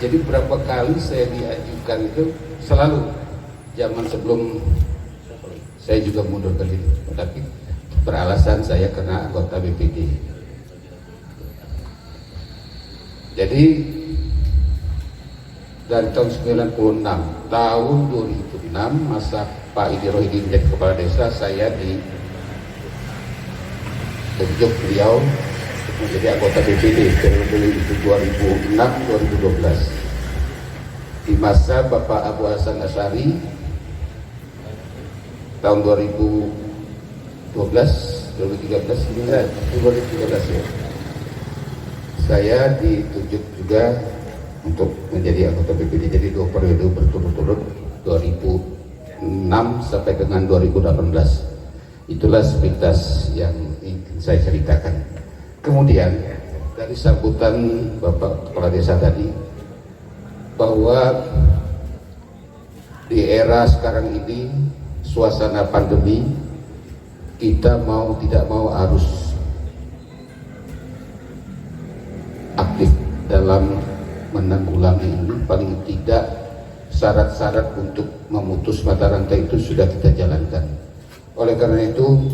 Jadi berapa kali saya diajukan itu selalu zaman sebelum saya juga mengundurkan diri, tapi beralasan saya kena anggota BPD. Jadi dari tahun 96, tahun 2006 masa Pak Idi Rohidi menjadi kepala desa, saya ditunjuk beliau untuk menjadi anggota BPD periode itu 2006-2012. Di masa Bapak Abu Hasan Asy'ari tahun 2013 ya. Saya ditunjuk juga untuk menjadi anggota BPD, jadi 2 periode berturut-turut 2006 sampai dengan 2018. Itulah sepintas yang ingin saya ceritakan. Kemudian dari sambutan Bapak Kepala Desa tadi, bahwa di era sekarang ini suasana pandemi, kita mau tidak mau harus aktif dalam menanggulangi ini. Paling tidak syarat-syarat untuk memutus mata rantai itu sudah kita jalankan. Oleh karena itu,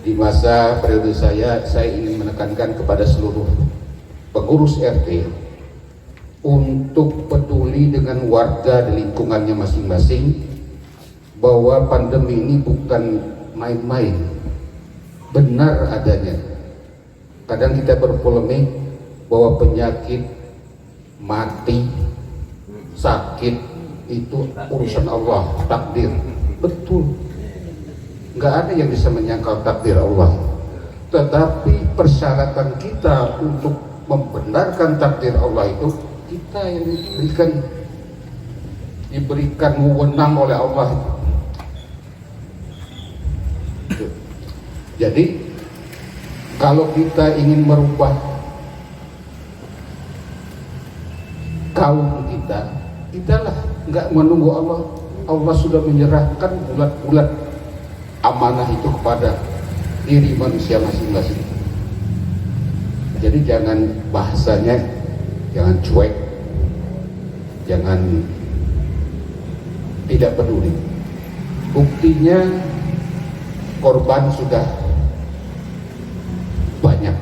di masa periode saya ingin menekankan kepada seluruh pengurus RT untuk peduli dengan warga di lingkungannya masing-masing, bahwa pandemi ini bukan main-main, benar adanya. Kadang kita berpolemik bahwa penyakit, mati, sakit itu urusan Allah, takdir. Betul, nggak ada yang bisa menyangkal takdir Allah. Tetapi persyaratan kita untuk membenarkan takdir Allah itu, kita yang diberikan wewenang oleh Allah. Jadi kalau kita ingin merubah kaum kita lah nggak menunggu Allah. Allah sudah menyerahkan bulat-bulat amanah itu kepada diri manusia masing-masing. Jadi jangan bahasanya, jangan cuek, jangan tidak peduli. Buktinya korban sudah banyak.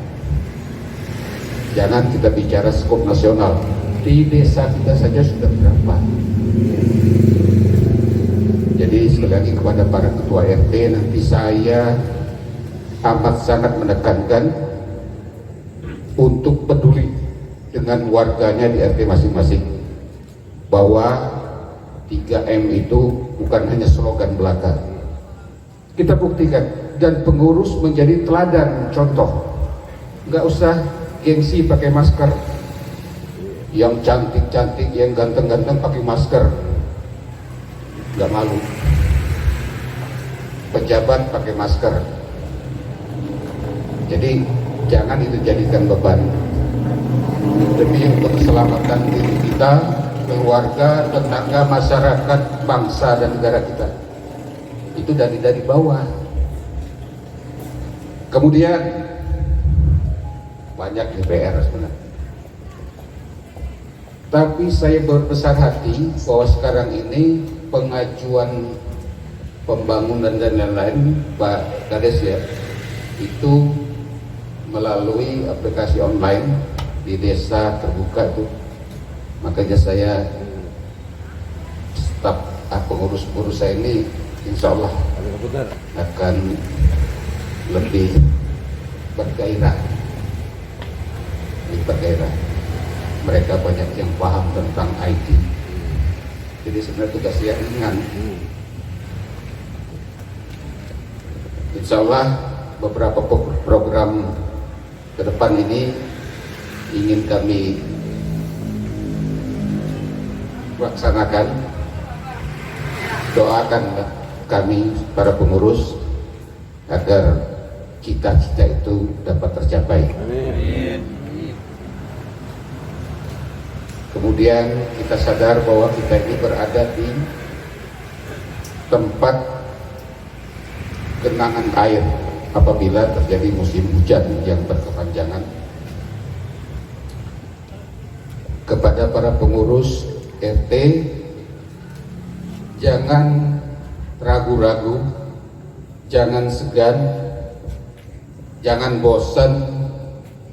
Jangan kita bicara skop nasional, di desa kita saja sudah berapa. Jadi sekali lagi kepada para ketua RT, nanti saya amat sangat menekankan untuk peduli dengan warganya di RT masing-masing, bahwa 3M itu bukan hanya slogan belaka. Kita buktikan, dan pengurus menjadi teladan, contoh. Nggak usah gengsi pakai masker. Yang cantik-cantik, yang ganteng-ganteng pakai masker, nggak malu. Pejabat pakai masker. Jadi jangan itu jadikan beban. Demi untuk keselamatan diri kita, keluarga, tetangga, masyarakat, bangsa dan negara kita. Itu dari bawah. Kemudian banyak di PR sebenarnya. Tapi saya berbesar hati bahwa sekarang ini pengajuan pembangunan dan lain-lain, Pak Kades ya, itu melalui aplikasi online di desa terbuka itu. Makanya saya, staf pengurus-pengurus saya ini insya Allah akan lebih bergairah. Mereka banyak yang paham tentang IT. Jadi sebenarnya tugas yang ringan. Insya Allah beberapa program ke depan ini ingin kami laksanakan. Doakan kami para pengurus agar cita-cita itu dapat tercapai. Kemudian kita sadar bahwa kita ini berada di tempat genangan air apabila terjadi musim hujan yang berkepanjangan. Kepada para pengurus RT, jangan ragu-ragu, jangan segan, jangan bosan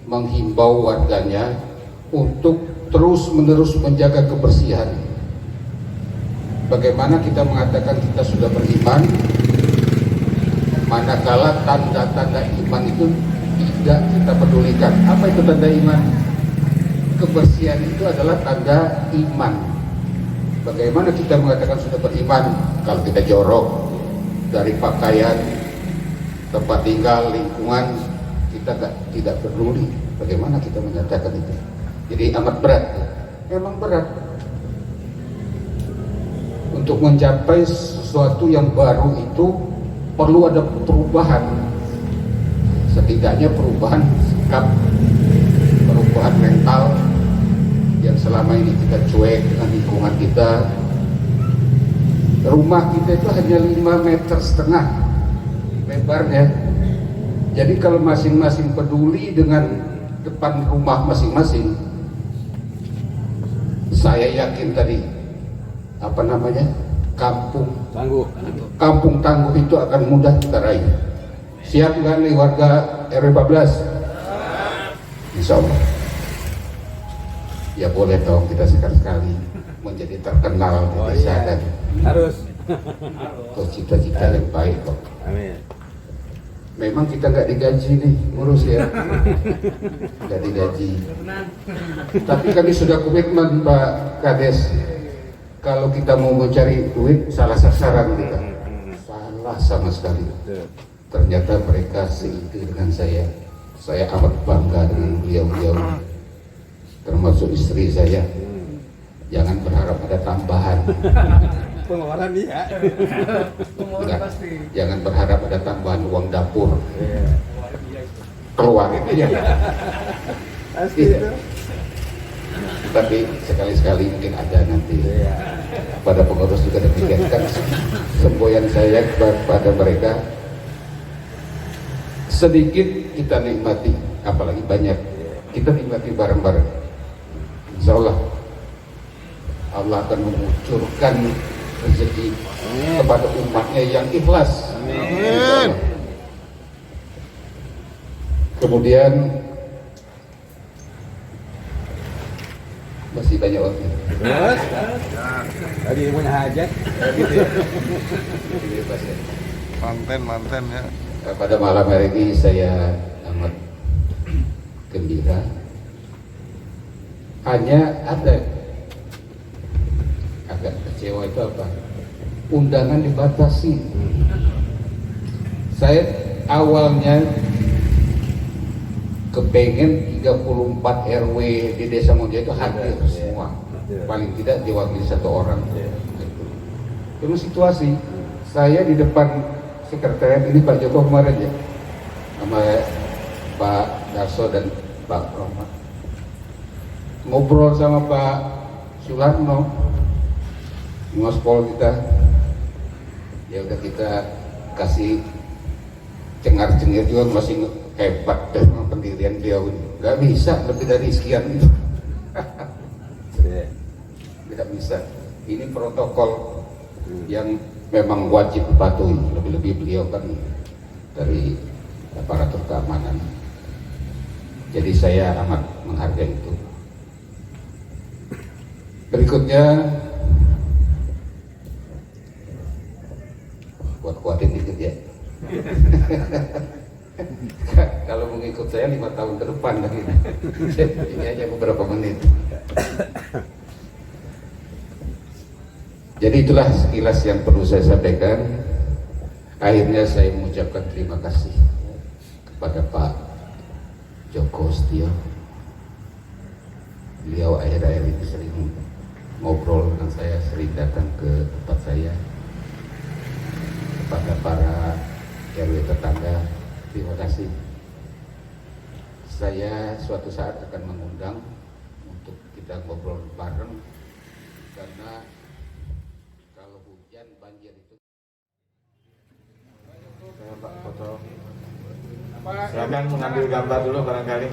menghimbau warganya untuk terus-menerus menjaga kebersihan. Bagaimana kita mengatakan kita sudah beriman, manakala tanda-tanda iman itu tidak kita pedulikan. Apa itu tanda iman? Kebersihan itu adalah tanda iman. Bagaimana kita mengatakan sudah beriman kalau kita jorok dari pakaian, tempat tinggal, lingkungan, kita tidak peduli. Bagaimana kita menyatakan itu? Jadi amat berat, memang berat untuk mencapai sesuatu yang baru itu perlu ada perubahan, setidaknya perubahan sikap, perubahan mental yang selama ini kita cuek dengan lingkungan kita. Rumah kita itu hanya 5,5 meter lebarnya. Jadi kalau masing-masing peduli dengan depan rumah masing-masing, saya yakin tadi kampung tangguh itu akan mudah kita raih. Siap nggak nih warga RW 14? Insya Allah. Ya boleh dong kita sekali-sekali menjadi terkenal di desa dan Harus. cita-cita yang baik kok. Amin. Memang kita nggak digaji nih ngurus ya, nggak digaji. Tapi kami sudah komitmen Pak Kades, kalau kita mau mencari duit salah sasaran kita, salah sama sekali. Ternyata mereka seitu dengan saya. Saya amat bangga dengan beliau-beliau, termasuk istri saya. Jangan berharap ada tambahan. Pengeluaran dia. Enggak, jangan berharap ada tambahan uang dapur. Keluar itu ya. Iya. Tapi sekali-sekali mungkin ada nanti. Pada pengurus juga demikian kan semboyan saya kepada mereka. Sedikit kita nikmati, apalagi banyak kita nikmati bareng-bareng. Insya Allah Allah akan mengucurkan rezeki kepada umatnya yang ikhlas. Amin. Kemudian masih banyak waktu. Tadi punya hajat. Manten ya. Pada malam hari ini saya amat gembira. Hanya ada agak kecewa itu apa? Undangan dibatasi. Saya awalnya kepengen 34 RW di Desa Monja itu hadir semua, paling tidak diwakili 1 orang. Itu situasi saya di depan sekretariat ini Pak Joko kemarin ya, sama Pak Darso dan Pak Rohmat, ngobrol sama Pak Sularno, ngospol kita. Ya udah kita kasih cengar-cengir juga, masih hebat dengan pendirian beliau ini. Gak bisa lebih dari sekian itu. Tidak bisa. Ini protokol yang memang wajib dipatuhi. Lebih-lebih beliau kan dari aparatur keamanan. Jadi saya amat menghargai itu. Berikutnya kuat-kuatin dikit ya. Kalau mengikut saya 5 tahun ke depan lagi. Ini aja beberapa menit. Jadi itulah sekilas yang perlu saya sampaikan. Akhirnya saya mengucapkan terima kasih kepada Pak Joko Setio. Beliau akhir-akhir ini sering ngobrol dengan saya, sering datang ke tempat saya. Kepada para RW tetangga, terima kasih. Saya suatu saat akan mengundang untuk kita ngobrol bareng, karena kalau hujan banjir itu. Pak foto. Silakan mengambil gambar dulu barangkali.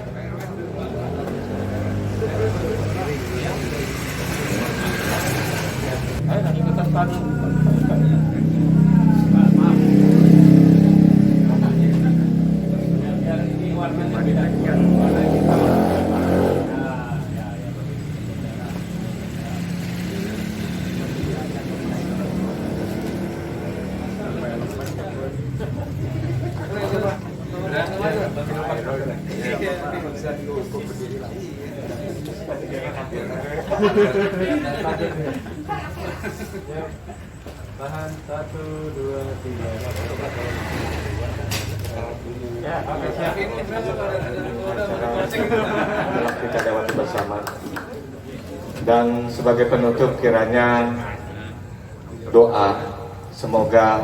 Ayo nanti kita start. Tahan 1, 2, 3. Ya, oke, siap. Kita lewati bersama. Dan sebagai penutup kiranya doa semoga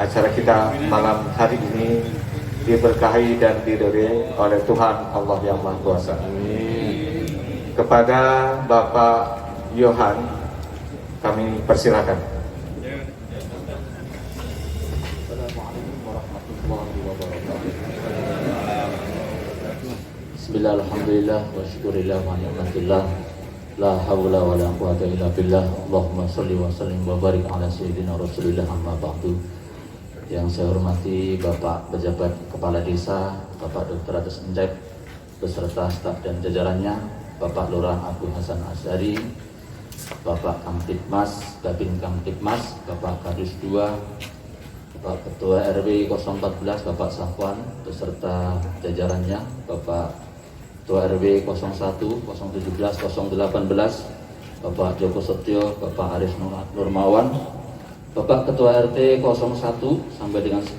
acara kita malam hari ini diberkahi dan diridhoi oleh Tuhan Allah yang Maha Kuasa. Kepada Bapak Yohan kami persilakan. Bismillah, alhamdulillah, wa syukurillah, wa ni'matillah, la hawla wa la quwata illa billah. Allahumma salli wa sallim wa barik ala sayyidina Rasulillah, amma ba'du. Yang saya hormati Bapak Pejabat Kepala Desa, Bapak Dr. Atas Encep, beserta staf dan jajarannya, Bapak Lurah Abdul Hasan Asyari, Bapak Kamtibmas, Babin Kamtibmas, Bapak Kadis 2, Bapak Ketua RW 014, Bapak Safwan, beserta jajarannya, Bapak Ketua RW 01, 017, 018, Bapak Joko Setio, Bapak Aris Nurmawan, Bapak Ketua RT 01 sampai dengan 10,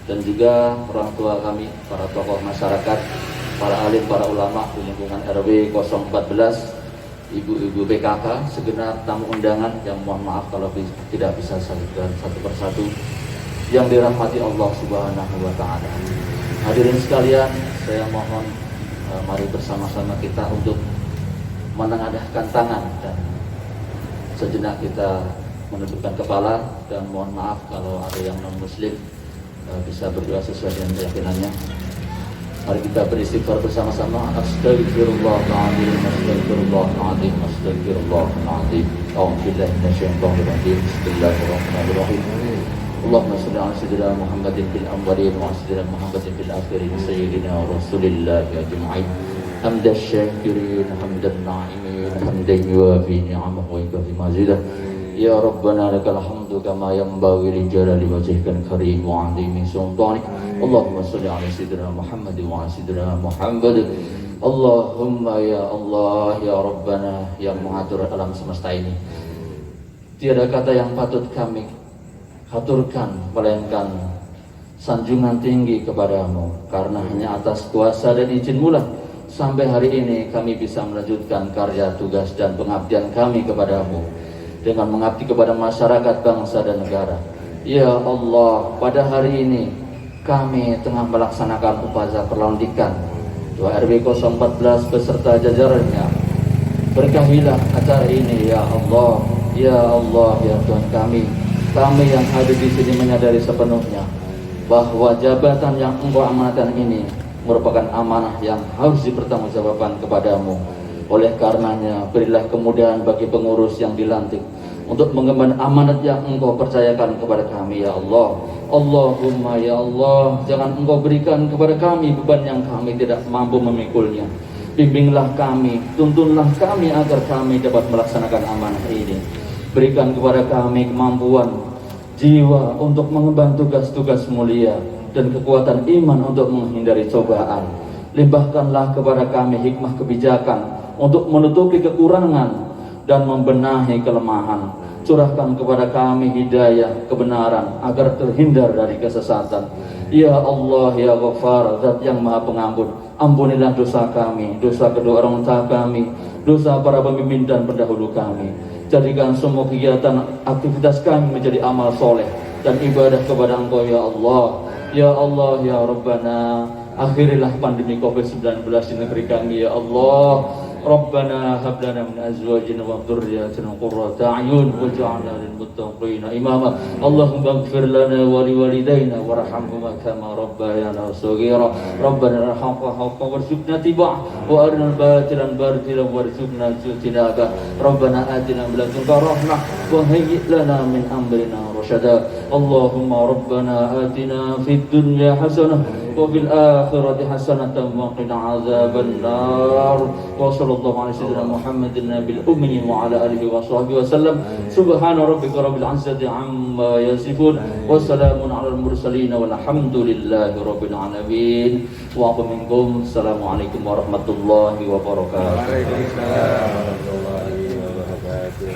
dan juga orang tua kami, para tokoh masyarakat, para alim, para ulama di lingkungan RW 014, ibu-ibu PKK, segenap tamu undangan yang mohon maaf kalau tidak bisa sajikan satu persatu, yang dirahmati Allah Subhanahu wa Ta'ala. Hadirin sekalian, saya mohon mari bersama-sama kita untuk menengadahkan tangan dan sejenak kita menundukkan kepala, dan mohon maaf kalau ada yang non-muslim bisa berdoa sesuai dengan keyakinannya. Mari kita beristighfar bersama-sama. Astagfirullahaladzim, astagfirullahaladzim, astagfirullahaladzim. A'udzubillahi minasyaitonir rajim. Bismillahirrahmanirrahim. Allahumma shalli ala sayyidina Muhammadin fil awwalin wa sayyidina Muhammadin fil akhirin sayyidina Rasulillahi ajma'in. Hamdan syakirin, hamdan na'imin, hamdan yuwafi ni'amahu wa yukafi mazidah. Ya Rabbana lakal hamdu kama yanbaghi li jalali wajhikal karim wa 'azimi sultanik. Allahumma shalli ala sayyidina Muhammad wa ala sayyidina Muhammad. Allahumma ya Allah ya Rabbana yang mengatur alam semesta ini, tiada kata yang patut kami haturkan melainkan sanjungan tinggi kepadamu, karena hanya atas kuasa dan izin-Mu lah sampai hari ini kami bisa melanjutkan karya tugas dan pengabdian kami kepadamu dengan mengabdi kepada masyarakat, bangsa dan negara. Ya Allah, pada hari ini kami tengah melaksanakan upacara perlantikan Ketua RW 014 beserta jajarannya. Berkahilah acara ini ya Allah, ya Allah, ya Tuhan kami. Kami yang hadir di sini menyadari sepenuhnya bahwa jabatan yang Engkau amanatkan ini merupakan amanah yang harus dipertanggungjawabkan kepadamu. Oleh karenanya, berilah kemudahan bagi pengurus yang dilantik untuk mengemban amanat yang Engkau percayakan kepada kami ya Allah. Allahumma ya Allah, jangan Engkau berikan kepada kami beban yang kami tidak mampu memikulnya. Bimbinglah kami, tuntunlah kami agar kami dapat melaksanakan amanah ini. Berikan kepada kami kemampuan jiwa untuk mengemban tugas-tugas mulia dan kekuatan iman untuk menghindari cobaan. Limpahkanlah kepada kami hikmah kebijakan untuk menutupi kekurangan dan membenahi kelemahan. Curahkan kepada kami hidayah kebenaran agar terhindar dari kesesatan. Ya Allah ya Ghaffar, Zat yang Maha Pengampun, ampunilah dosa kami, dosa kedua orang tua kami, dosa para pemimpin dan pendahulu kami. Jadikan semua kegiatan aktivitas kami menjadi amal soleh dan ibadah kepada Engkau ya Allah. Ya Allah ya Rabbana, akhirilah pandemi COVID-19 di negeri kami ya Allah. Rabbana hab lana min azwajina wa dhurriyyatina qurrata a'yun waj'alna lil muttaqina imama. Allahumma ighfir lana wa liwalidayna warhamhuma kama rabbayana shaghira. Rabbana irhamhuma haqqa warzuqna tibaa wa arina batilan batilan warzuqna ijtinaba. Rabbana atina min ladunka rahmah wa hayyi' lana min amrina rasyada. Allahumma rabbana atina fid dunya hasanah wa fil akhirati hasanatan wa qina azaban nar. Wa sallallahu ala sayyidina Muhammadin nabil ummi wa ala alihi wa sahbihi wasallam. Subhana rabbika rabbil izzati amma yasifun wa salamun alal mursalin walhamdulillahi rabbil alamin. Wa minkum. Assalamualaikum warahmatullahi wabarakatuh. Waalaikumsalam warahmatullahi wabarakatuh.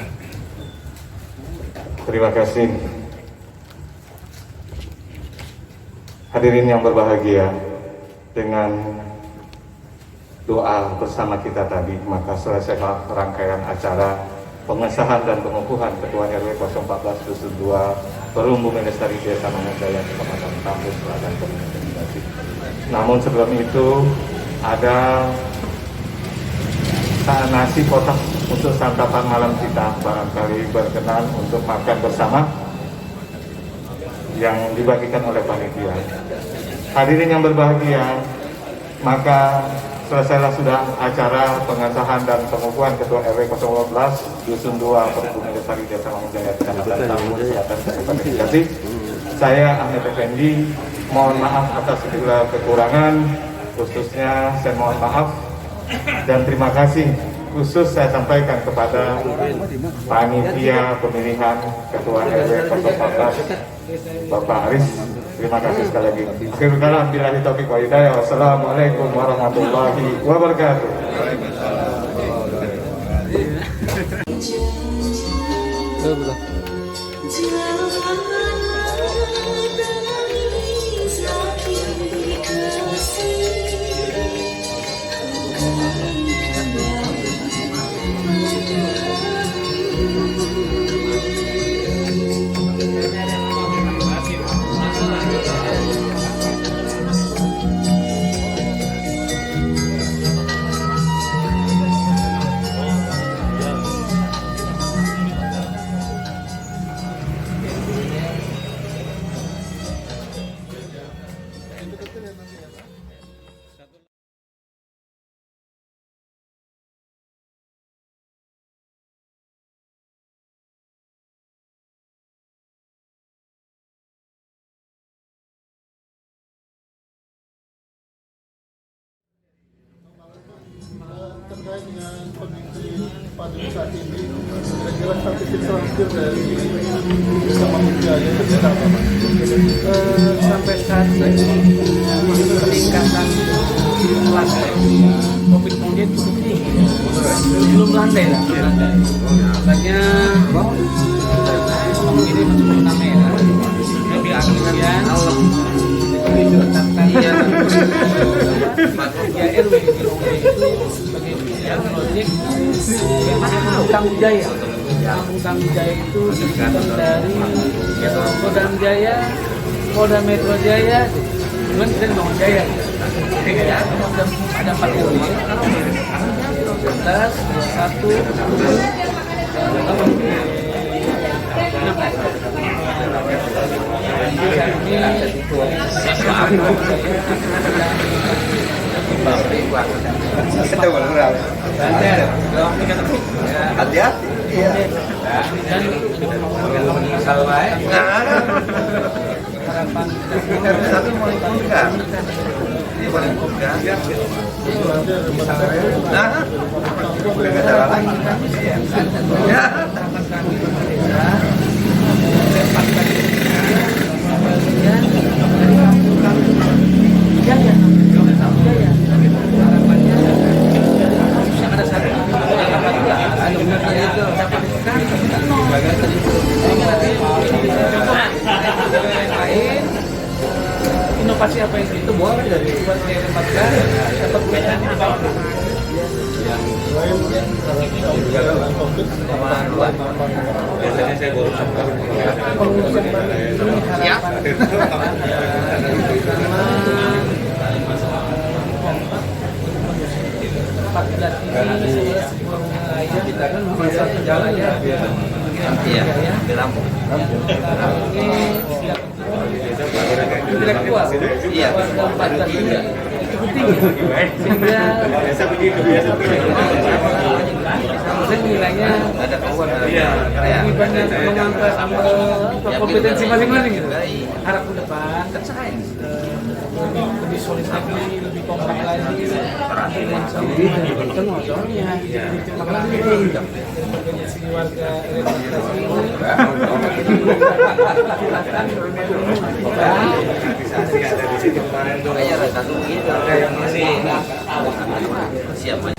Terima kasih. Hadirin yang berbahagia, dengan doa bersama kita tadi, maka selesailah rangkaian acara pengesahan dan pengukuhan Ketua RW 014 Dusun 2 Perum Bumi Lestari Desa Mangunjaya Kecamatan Kampus Selatan Kabupaten Bekasi. Namun sebelum itu ada nasi kotak untuk santapan malam kita, barangkali berkenan untuk makan bersama yang dibagikan oleh panitia. Hadirin yang berbahagia, maka selesailah sudah acara pengesahan dan pengukuhan Ketua RW 012 Dusun 2 Perum Bumi Lestari Desa Mangunjaya Kecamatan Kampus Selatan Kabupaten Bekasi. Saya Ahmed Effendi, mohon maaf atas segala kekurangan, khususnya saya mohon maaf dan terima kasih khusus saya sampaikan kepada panitia pemilihan Ketua RW 014 Bapak Aris. Terima kasih sekali lagi. Billahi taufiq wa hidayah. Wassalamualaikum warahmatullahi wabarakatuh. Terkait dengan kondisi pandemi saat ini, kira-kira statistik terakhir dari Desa Mangunjaya itu berapa, Mas? Sampai saat ini peningkatan kelas COVID-19 cukup tinggi, belum landai lah. Makanya ini masuk zona merah. Kemudian ditetapkan ya RW itu sebagai proyek yang Kampung Jaya. Kampung Jaya itu disebutkan dari Kodam Jaya, Polda Metro Jaya, cuman kita di Bangun Jaya. Ada 4 RW, 11, inovasi apa yang itu boleh dari buat dilempatkan atau perbedaan di bawah. Biasanya saya baru kita kan masa jalan ya. Iya, di Lampung. Intelektual. Iya. Cukup tinggi. Sehingga biasa begitu biasa. Saya nilainya ada power. Iya. Lebih banyak mengangkat kompetensi masing-masing gitu. Harap ke depan kan sains. Lebih solid lagi, lebih kompak lagi. Dan sampai kan motornya. Makanya ini organisasi warga representasi ini. Siapa?